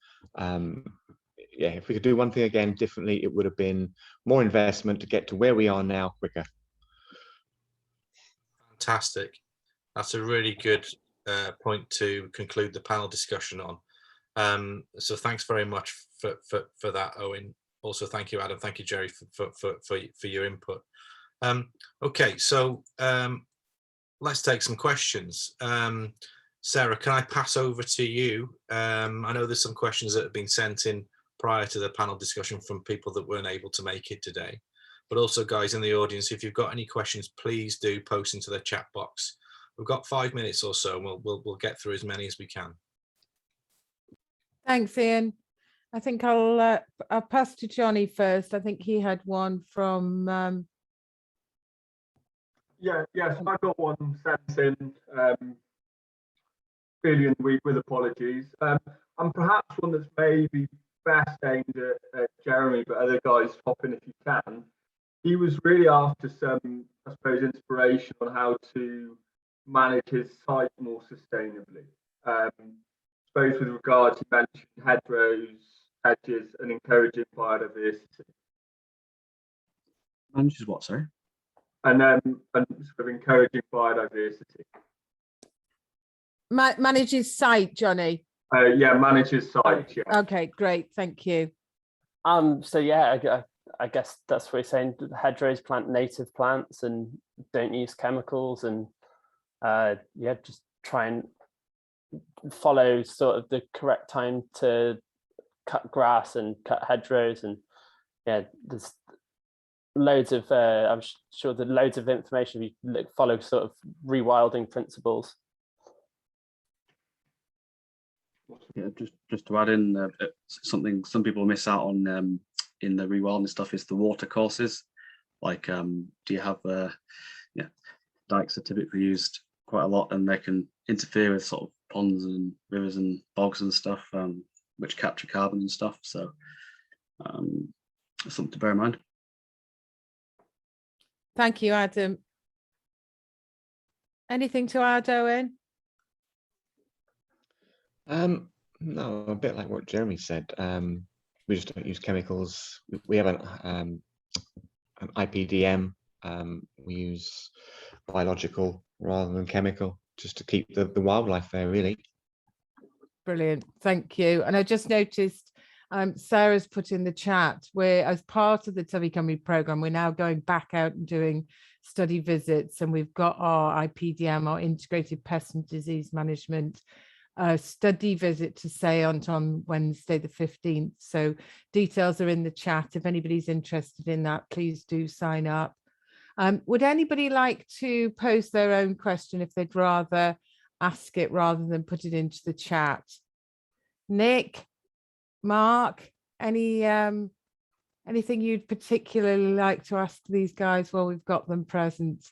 If we could do one thing again differently, it would have been more investment to get to where we are now quicker. Fantastic. That's a really good point to conclude the panel discussion on. So thanks very much for that, Owen. Also, thank you, Adam. Thank you, Jerry, for your input. Okay, so let's take some questions. Sarah, can I pass over to you? I know there's some questions that have been sent in prior to the panel discussion from people that weren't able to make it today. But also, guys in the audience, if you've got any questions, please do post into the chat box. We've got 5 minutes or so, and we'll get through as many as we can. Thanks, Ian. I think I'll pass to Johnny first. I think he had one from. Yes, I got one sent in earlier in the week, with apologies. And perhaps one that's maybe best aimed at Jeremy, but other guys hop in if you can. He was really after some, I suppose, inspiration on how to manage his site more sustainably. I suppose with regards, you mentioned hedgerows, hedges, and encouraging biodiversity. Manages what, sorry? And sort of encouraging biodiversity. Manages site, Johnny. Yeah, manages sites. Yeah. Okay, great, thank you. So yeah, I guess that's what we're saying. Hedgerows plant native plants and don't use chemicals, and yeah, just try and follow sort of the correct time to cut grass and cut hedgerows. And yeah, there's loads of I'm sure there's loads of information if you follow sort of rewilding principles. Yeah, just to add in something some people miss out on in the rewilding stuff is the water courses. Like, do you have yeah, dikes are typically used quite a lot, and they can interfere with sort of ponds and rivers and bogs and stuff, which capture carbon and stuff. So something to bear in mind. Thank you, Adam. Anything to add, Owen? No, a bit like what Jeremy said. We just don't use chemicals. We have an IPDM. We use biological rather than chemical, just to keep the wildlife there, really. Brilliant, thank you. And I just noticed Sarah's put in the chat where, as part of the Tubby Cymru programme, we're now going back out and doing study visits, and we've got our IPDM, our Integrated Pest and Disease Management study visit to Sayont on Wednesday the 15th. So details are in the chat. If anybody's interested in that, please do sign up. Would anybody like to pose their own question if they'd rather ask it rather than put it into the chat? Nick, Mark, anything you'd particularly like to ask these guys while we've got them present?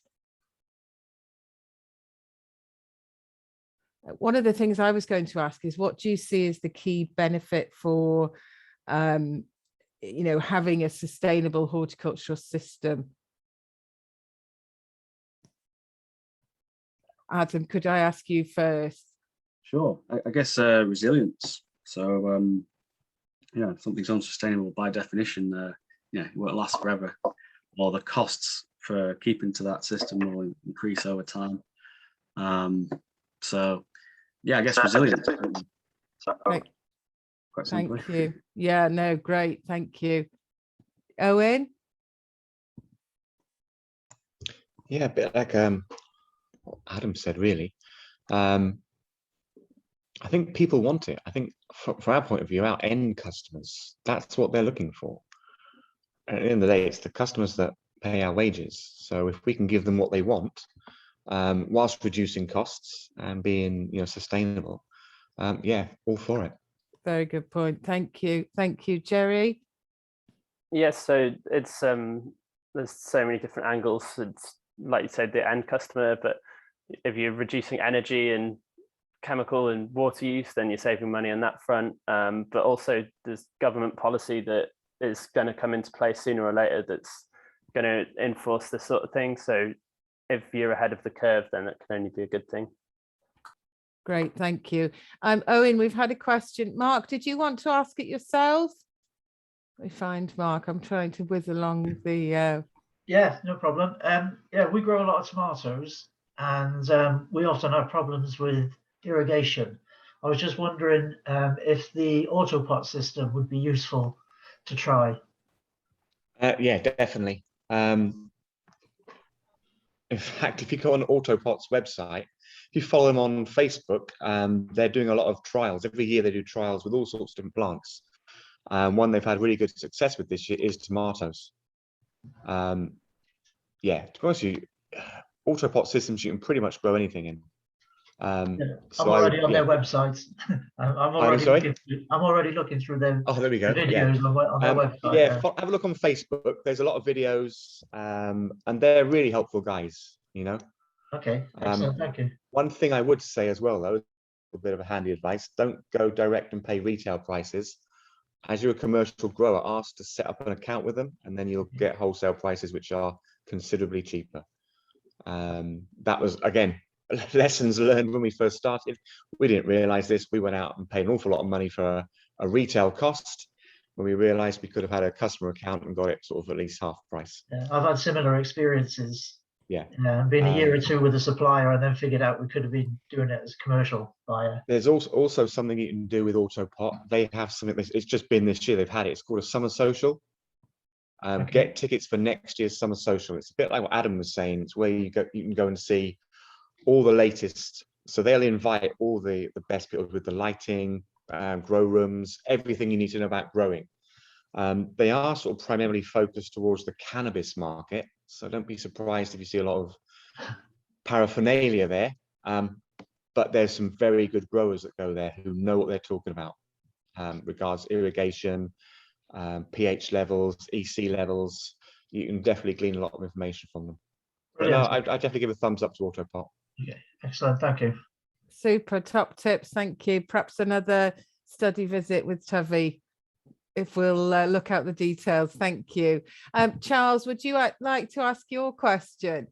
One of the things I was going to ask is, what do you see as the key benefit for, you know, having a sustainable horticultural system? Adam, could I ask you first? Sure. I guess resilience. So yeah, if something's unsustainable by definition, yeah, it won't last forever, or the costs for keeping to that system will increase over time. So yeah, I guess resilience. Thank simply. you. Yeah, no, great. Thank you. Owen? Yeah, a bit like what Adam said, really. I think people want it. I think from our point of view, our end customers, that's what they're looking for. At the end of the day, it's the customers that pay our wages. So if we can give them what they want, whilst reducing costs and being, you know, sustainable, yeah, all for it. Very good point. Thank you. Thank you, Jerry. Yes, so it's there's so many different angles. It's like you said, the end customer, but if you're reducing energy and chemical and water use, then you're saving money on that front. But also there's government policy that is going to come into play sooner or later that's going to enforce this sort of thing. So if you're ahead of the curve, then it can only be a good thing. Great, thank you. Owen, we've had a question. Mark, did you want to ask it yourself? We find Mark. I'm trying to whiz along the. Yeah, no problem. Yeah, we grow a lot of tomatoes, and we often have problems with irrigation. I was just wondering if the autopot system would be useful to try. Yeah, definitely. In fact, if you go on Autopot's website, if you follow them on Facebook, they're doing a lot of trials. Every year they do trials with all sorts of different plants. One they've had really good success with this year is tomatoes. Yeah, to be honest with you, Autopot systems you can pretty much grow anything in. I'm already on their website. I'm already looking through them. Oh, there we go. Videos on their website. Yeah, have a look on Facebook. There's a lot of videos, and they're really helpful guys. You know. Okay. Excellent. Thank you. One thing I would say as well, though, a bit of a handy advice: don't go direct and pay retail prices. As you're a commercial grower, ask to set up an account with them, and then you'll get wholesale prices which are considerably cheaper. That was, again, lessons learned when we first started. We didn't realize this. We went out and paid an awful lot of money for a retail cost, when we realized we could have had a customer account and got it sort of at least half price. Yeah, I've had similar experiences. Yeah. Been a year or two with a supplier and then figured out we could have been doing it as a commercial buyer. There's also something you can do with Autopot. They have something, it's just been this year, they've had it. It's called a summer social. Okay. Get tickets for next year's summer social. It's a bit like what Adam was saying. It's where you can go and see all the latest. So they'll invite all the best people with the lighting, grow rooms, everything you need to know about growing. They are sort of primarily focused towards the cannabis market. So don't be surprised if you see a lot of paraphernalia there. But there's some very good growers that go there who know what they're talking about, regards irrigation, pH levels, EC levels. You can definitely glean a lot of information from them. But no, I definitely give a thumbs up to Autopot. Okay, excellent, thank you. Super, top tips, thank you. Perhaps another study visit with Tavi, if we'll look out the details. Thank you. Charles, would you like to ask your question?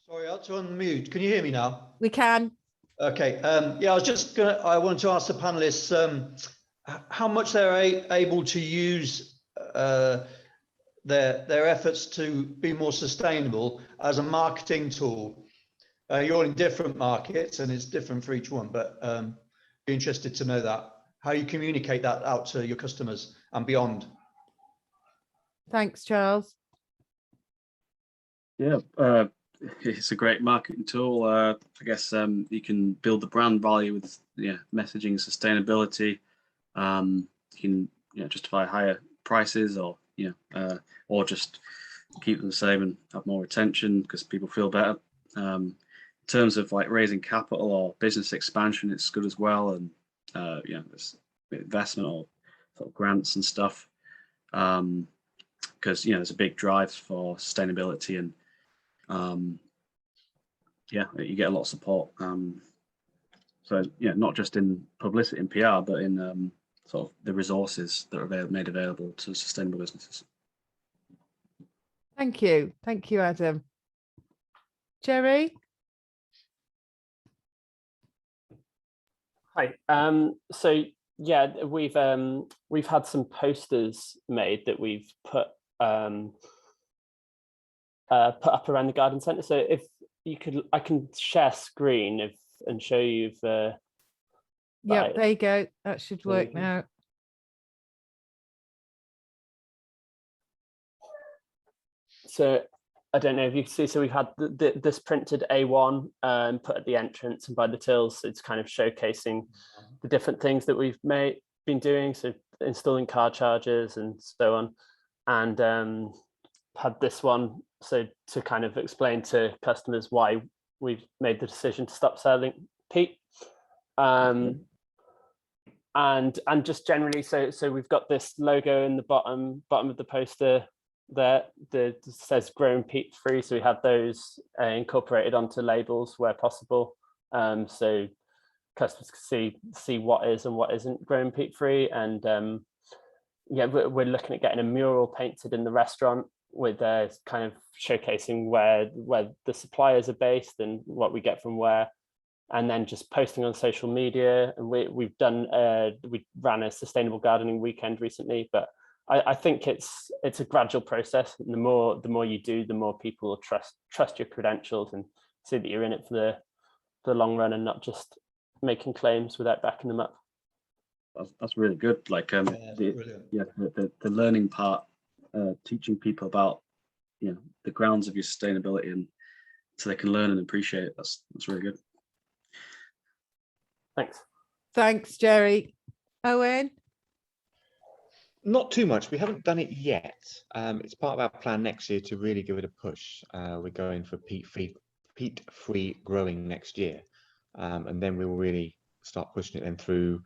Sorry, I had to unmute. Can you hear me now? We can. Okay. Yeah, I wanted to ask the panelists how much they're able to use their efforts to be more sustainable as a marketing tool. You're in different markets and it's different for each one, but be interested to know that, how you communicate that out to your customers and beyond. Thanks, Charles. Yeah, it's a great marketing tool. I guess you can build the brand value with messaging, sustainability. You can justify higher prices, or or just keep them the same and have more retention because people feel better. In terms of like raising capital or business expansion, it's good as well. And there's investment or sort of grants and stuff, because there's a big drive for sustainability, and you get a lot of support. So not just in publicity and PR, but in sort of the resources that are made available to sustainable businesses. Thank you, Adam. Jerry. Hi. So yeah, we've had some posters made that we've put up around the garden centre. So if you could, I can share screen and show you the. Yeah, there you go. That should work now. So I don't know if you can see, so we've had this printed A1 put at the entrance and by the tills. So it's kind of showcasing the different things that we've been doing. So installing car chargers and so on. And had this one, so to kind of explain to customers why we've made the decision to stop selling peat. And just generally, so we've got this logo in the bottom of the poster there that says grown peat free. So we have those incorporated onto labels where possible, so customers can see what is and what isn't grown peat free. And we're looking at getting a mural painted in the restaurant with kind of showcasing where the suppliers are based and what we get from where, and then just posting on social media. And we ran a sustainable gardening weekend recently, but I think it's a gradual process. And the more you do, the more people will trust your credentials and see that you're in it for the long run and not just making claims without backing them up. That's really good. Like the learning part, teaching people about the grounds of your sustainability, and so they can learn and appreciate it. That's really good. Thanks, Jerry. Owen. Not too much. We haven't done it yet. It's part of our plan next year to really give it a push. We're going for peat-free growing next year, and then we will really start pushing it then through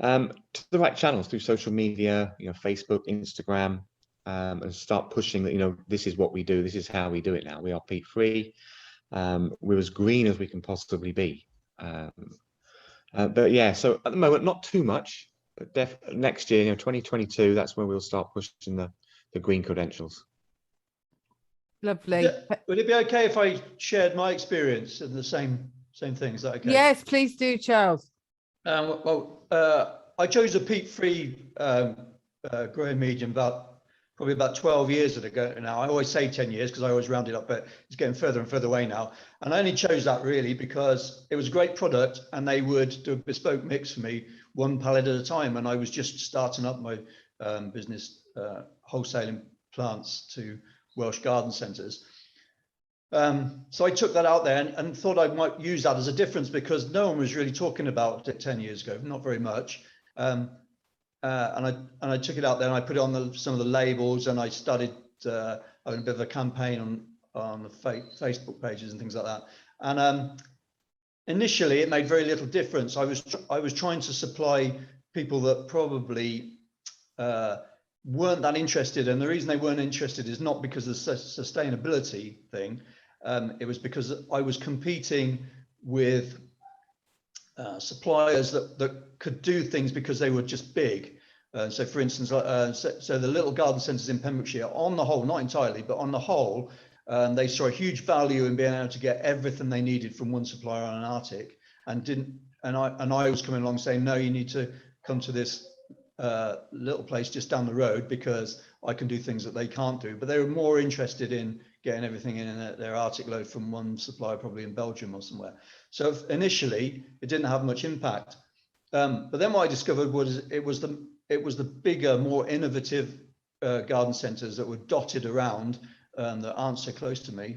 to the right channels, through social media, Facebook, Instagram, and start pushing that this is what we do. This is how we do it now. We are peat-free. We're as green as we can possibly be. But yeah, so at the moment, not too much. But next year, 2022, that's when we'll start pushing the green credentials. Lovely. Would it be okay if I shared my experience in the same thing? Is that okay? Yes, please do, Charles. I chose a peat-free growing medium probably about 12 years ago now. I always say 10 years because I always round it up, but it's getting further and further away now. And I only chose that really because it was a great product and they would do a bespoke mix for me, one pallet at a time. And I was just starting up my business, wholesaling plants to Welsh garden centres. So I took that out there and thought I might use that as a difference because no one was really talking about it 10 years ago, not very much. And I took it out there and I put it on some of the labels, and I started having a bit of a campaign on the Facebook pages and things like that. And initially, it made very little difference. I was trying to supply people that probably weren't that interested, and the reason they weren't interested is not because of the sustainability thing. It was because I was competing with suppliers that could do things because they were just big. So for instance, so the little garden centres in Pembrokeshire, on the whole, not entirely, but on the whole, they saw a huge value in being able to get everything they needed from one supplier on an Arctic, and I was coming along saying, no, you need to come to this little place just down the road because I can do things that they can't do. But they were more interested in getting everything in their Arctic load from one supplier, probably in Belgium or somewhere. So initially, it didn't have much impact. But then what I discovered was it was the bigger, more innovative garden centres that were dotted around that aren't so close to me.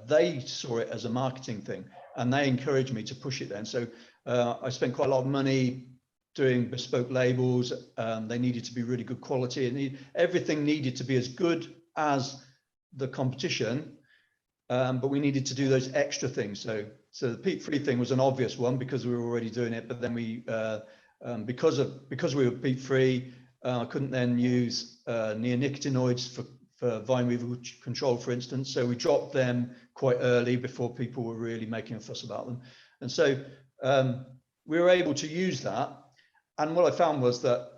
They saw it as a marketing thing, and they encouraged me to push it then. So I spent quite a lot of money doing bespoke labels. They needed to be really good quality. Everything needed to be as good as the competition, but we needed to do those extra things. So the peat-free thing was an obvious one because we were already doing it. But then we, because we were peat-free, I couldn't then use neonicotinoids for vine weevil control, for instance. So we dropped them quite early before people were really making a fuss about them. And so we were able to use that. And what I found was that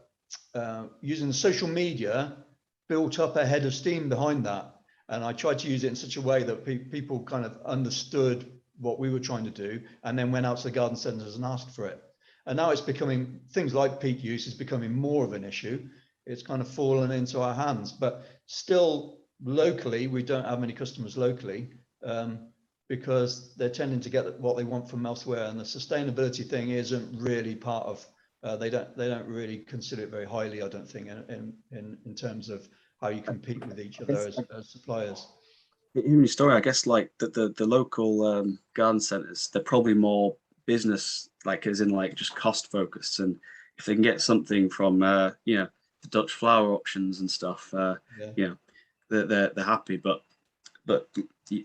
using social media built up a head of steam behind that. And I tried to use it in such a way that people kind of understood what we were trying to do, and then went out to the garden centres and asked for it. And now it's becoming, things like peat use is becoming more of an issue. It's kind of fallen into our hands, but still locally, we don't have many customers locally because they're tending to get what they want from elsewhere. And the sustainability thing isn't really part of, they don't really consider it very highly, I don't think, in terms of how you compete with each other as suppliers. Hearing your story, I guess like the local garden centres, they're probably more business, like as in like just cost focused, and if they can get something from you know, the Dutch flower auctions and stuff, you know, they're happy. But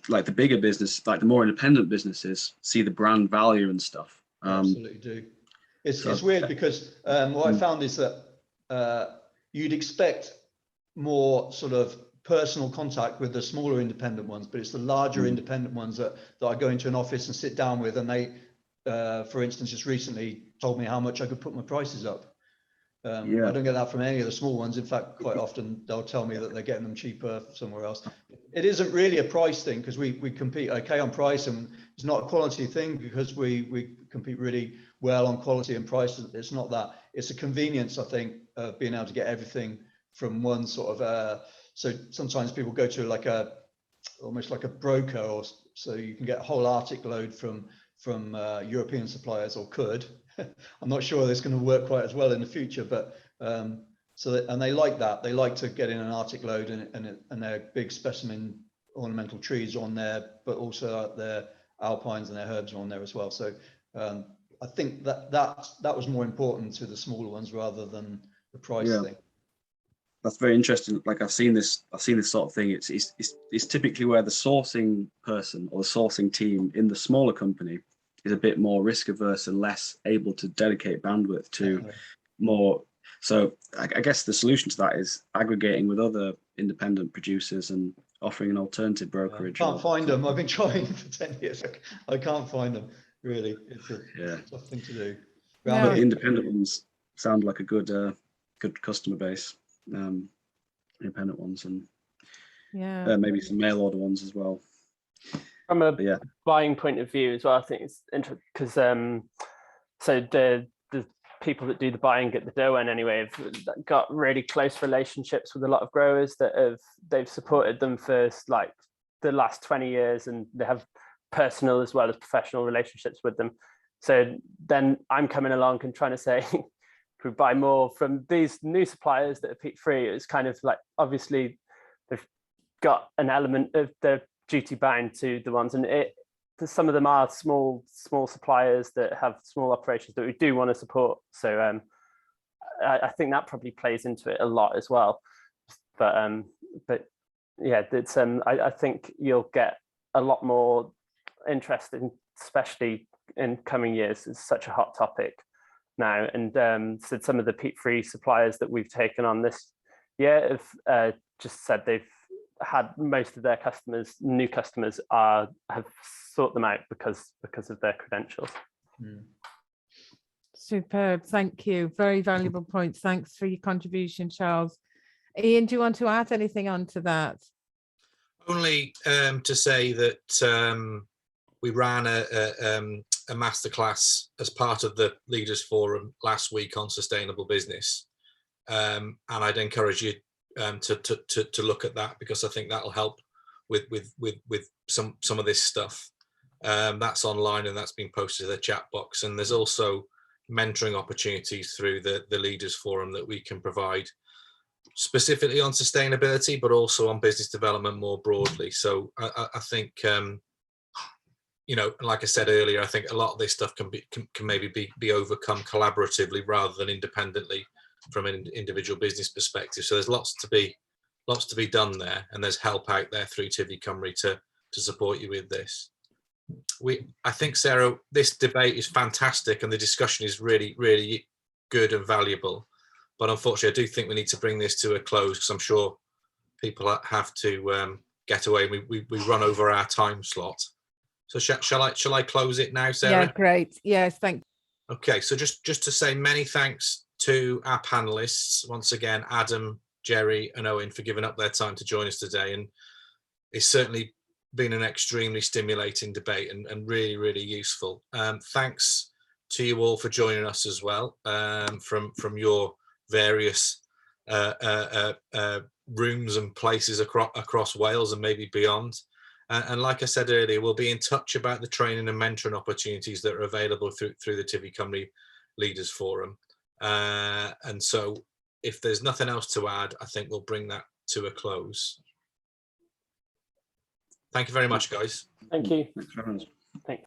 like the bigger business, like the more independent businesses, see the brand value and stuff. Absolutely do. It's weird because what I found is that you'd expect more sort of personal contact with the smaller independent ones, but it's the larger independent ones that I go into an office and sit down with, and they, for instance, just recently told me how much I could put my prices up. I don't get that from any of the small ones. In fact, quite often they'll tell me that they're getting them cheaper somewhere else. It isn't really a price thing because we compete okay on price, and it's not a quality thing because we compete really well on quality and price. It's not that. It's a convenience, I think, of being able to get everything from one sort of so sometimes people go to like almost like a broker, or so you can get a whole Arctic load from European suppliers, or could. I'm not sure it's going to work quite as well in the future, but and they like that. They like to get in an Arctic load and their big specimen ornamental trees on there, but also their alpines and their herbs are on there as well. So I think that was more important to the smaller ones rather than the price thing. That's very interesting. Like I've seen this sort of thing. It's typically where the sourcing person or the sourcing team in the smaller company is a bit more risk averse and less able to dedicate bandwidth to more. So I guess the solution to that is aggregating with other independent producers and offering an alternative brokerage. Can't find them. I've been trying for 10 years. I can't find them. Really, it's a tough thing to do. But the independent ones sound like a good customer base. Independent ones, and maybe some mail order ones as well. From a buying point of view as well, I think it's interesting because so the people that do the buying at the Derwen anyway have got really close relationships with a lot of growers that they've supported them for like the last 20 years, and they have personal as well as professional relationships with them. So then I'm coming along and trying to say, if we buy more from these new suppliers that are peat free, it's kind of like, obviously they've got an element of the duty bound to the ones, and some of them are small suppliers that have small operations that we do want to support. So I think that probably plays into it a lot as well. But yeah, it's I think you'll get a lot more interest in, especially in coming years. It's such a hot topic now, and so some of the peat-free suppliers that we've taken on this year have just said they've had most of their new customers have sought them out because of their credentials. Superb, thank you. Very valuable points. Thanks for your contribution, Charles. Ian, do you want to add anything on to that? Only to say that we ran a masterclass as part of the Leaders Forum last week on sustainable business, and I'd encourage you to look at that, because I think that'll help with some of this stuff. That's online and that's been posted to the chat box, and there's also mentoring opportunities through the Leaders Forum that we can provide specifically on sustainability, but also on business development more broadly. So I think you know, like I said earlier, I think a lot of this stuff can maybe be overcome collaboratively rather than independently from an individual business perspective. So there's lots to be done there, and there's help out there through Tyfu Cymru to support you with this. I think, Sarah, this debate is fantastic and the discussion is really, really good and valuable. But unfortunately, I do think we need to bring this to a close, because I'm sure people have to get away. We run over our time slot. So shall I close it now, Sarah? Yeah, great. Yes, thank you. Okay, so just to say many thanks to our panelists once again, Adam, Jerry and Owen, for giving up their time to join us today. And it's certainly been an extremely stimulating debate and really, really useful. Thanks to you all for joining us as well, from your various rooms and places across Wales and maybe beyond. And like I said earlier, we'll be in touch about the training and mentoring opportunities that are available through the Tyfu Cymru Leaders Forum. And so if there's nothing else to add, I think we'll bring that to a close. Thank you very much, guys. Thank you. Thanks, everyone. Thanks.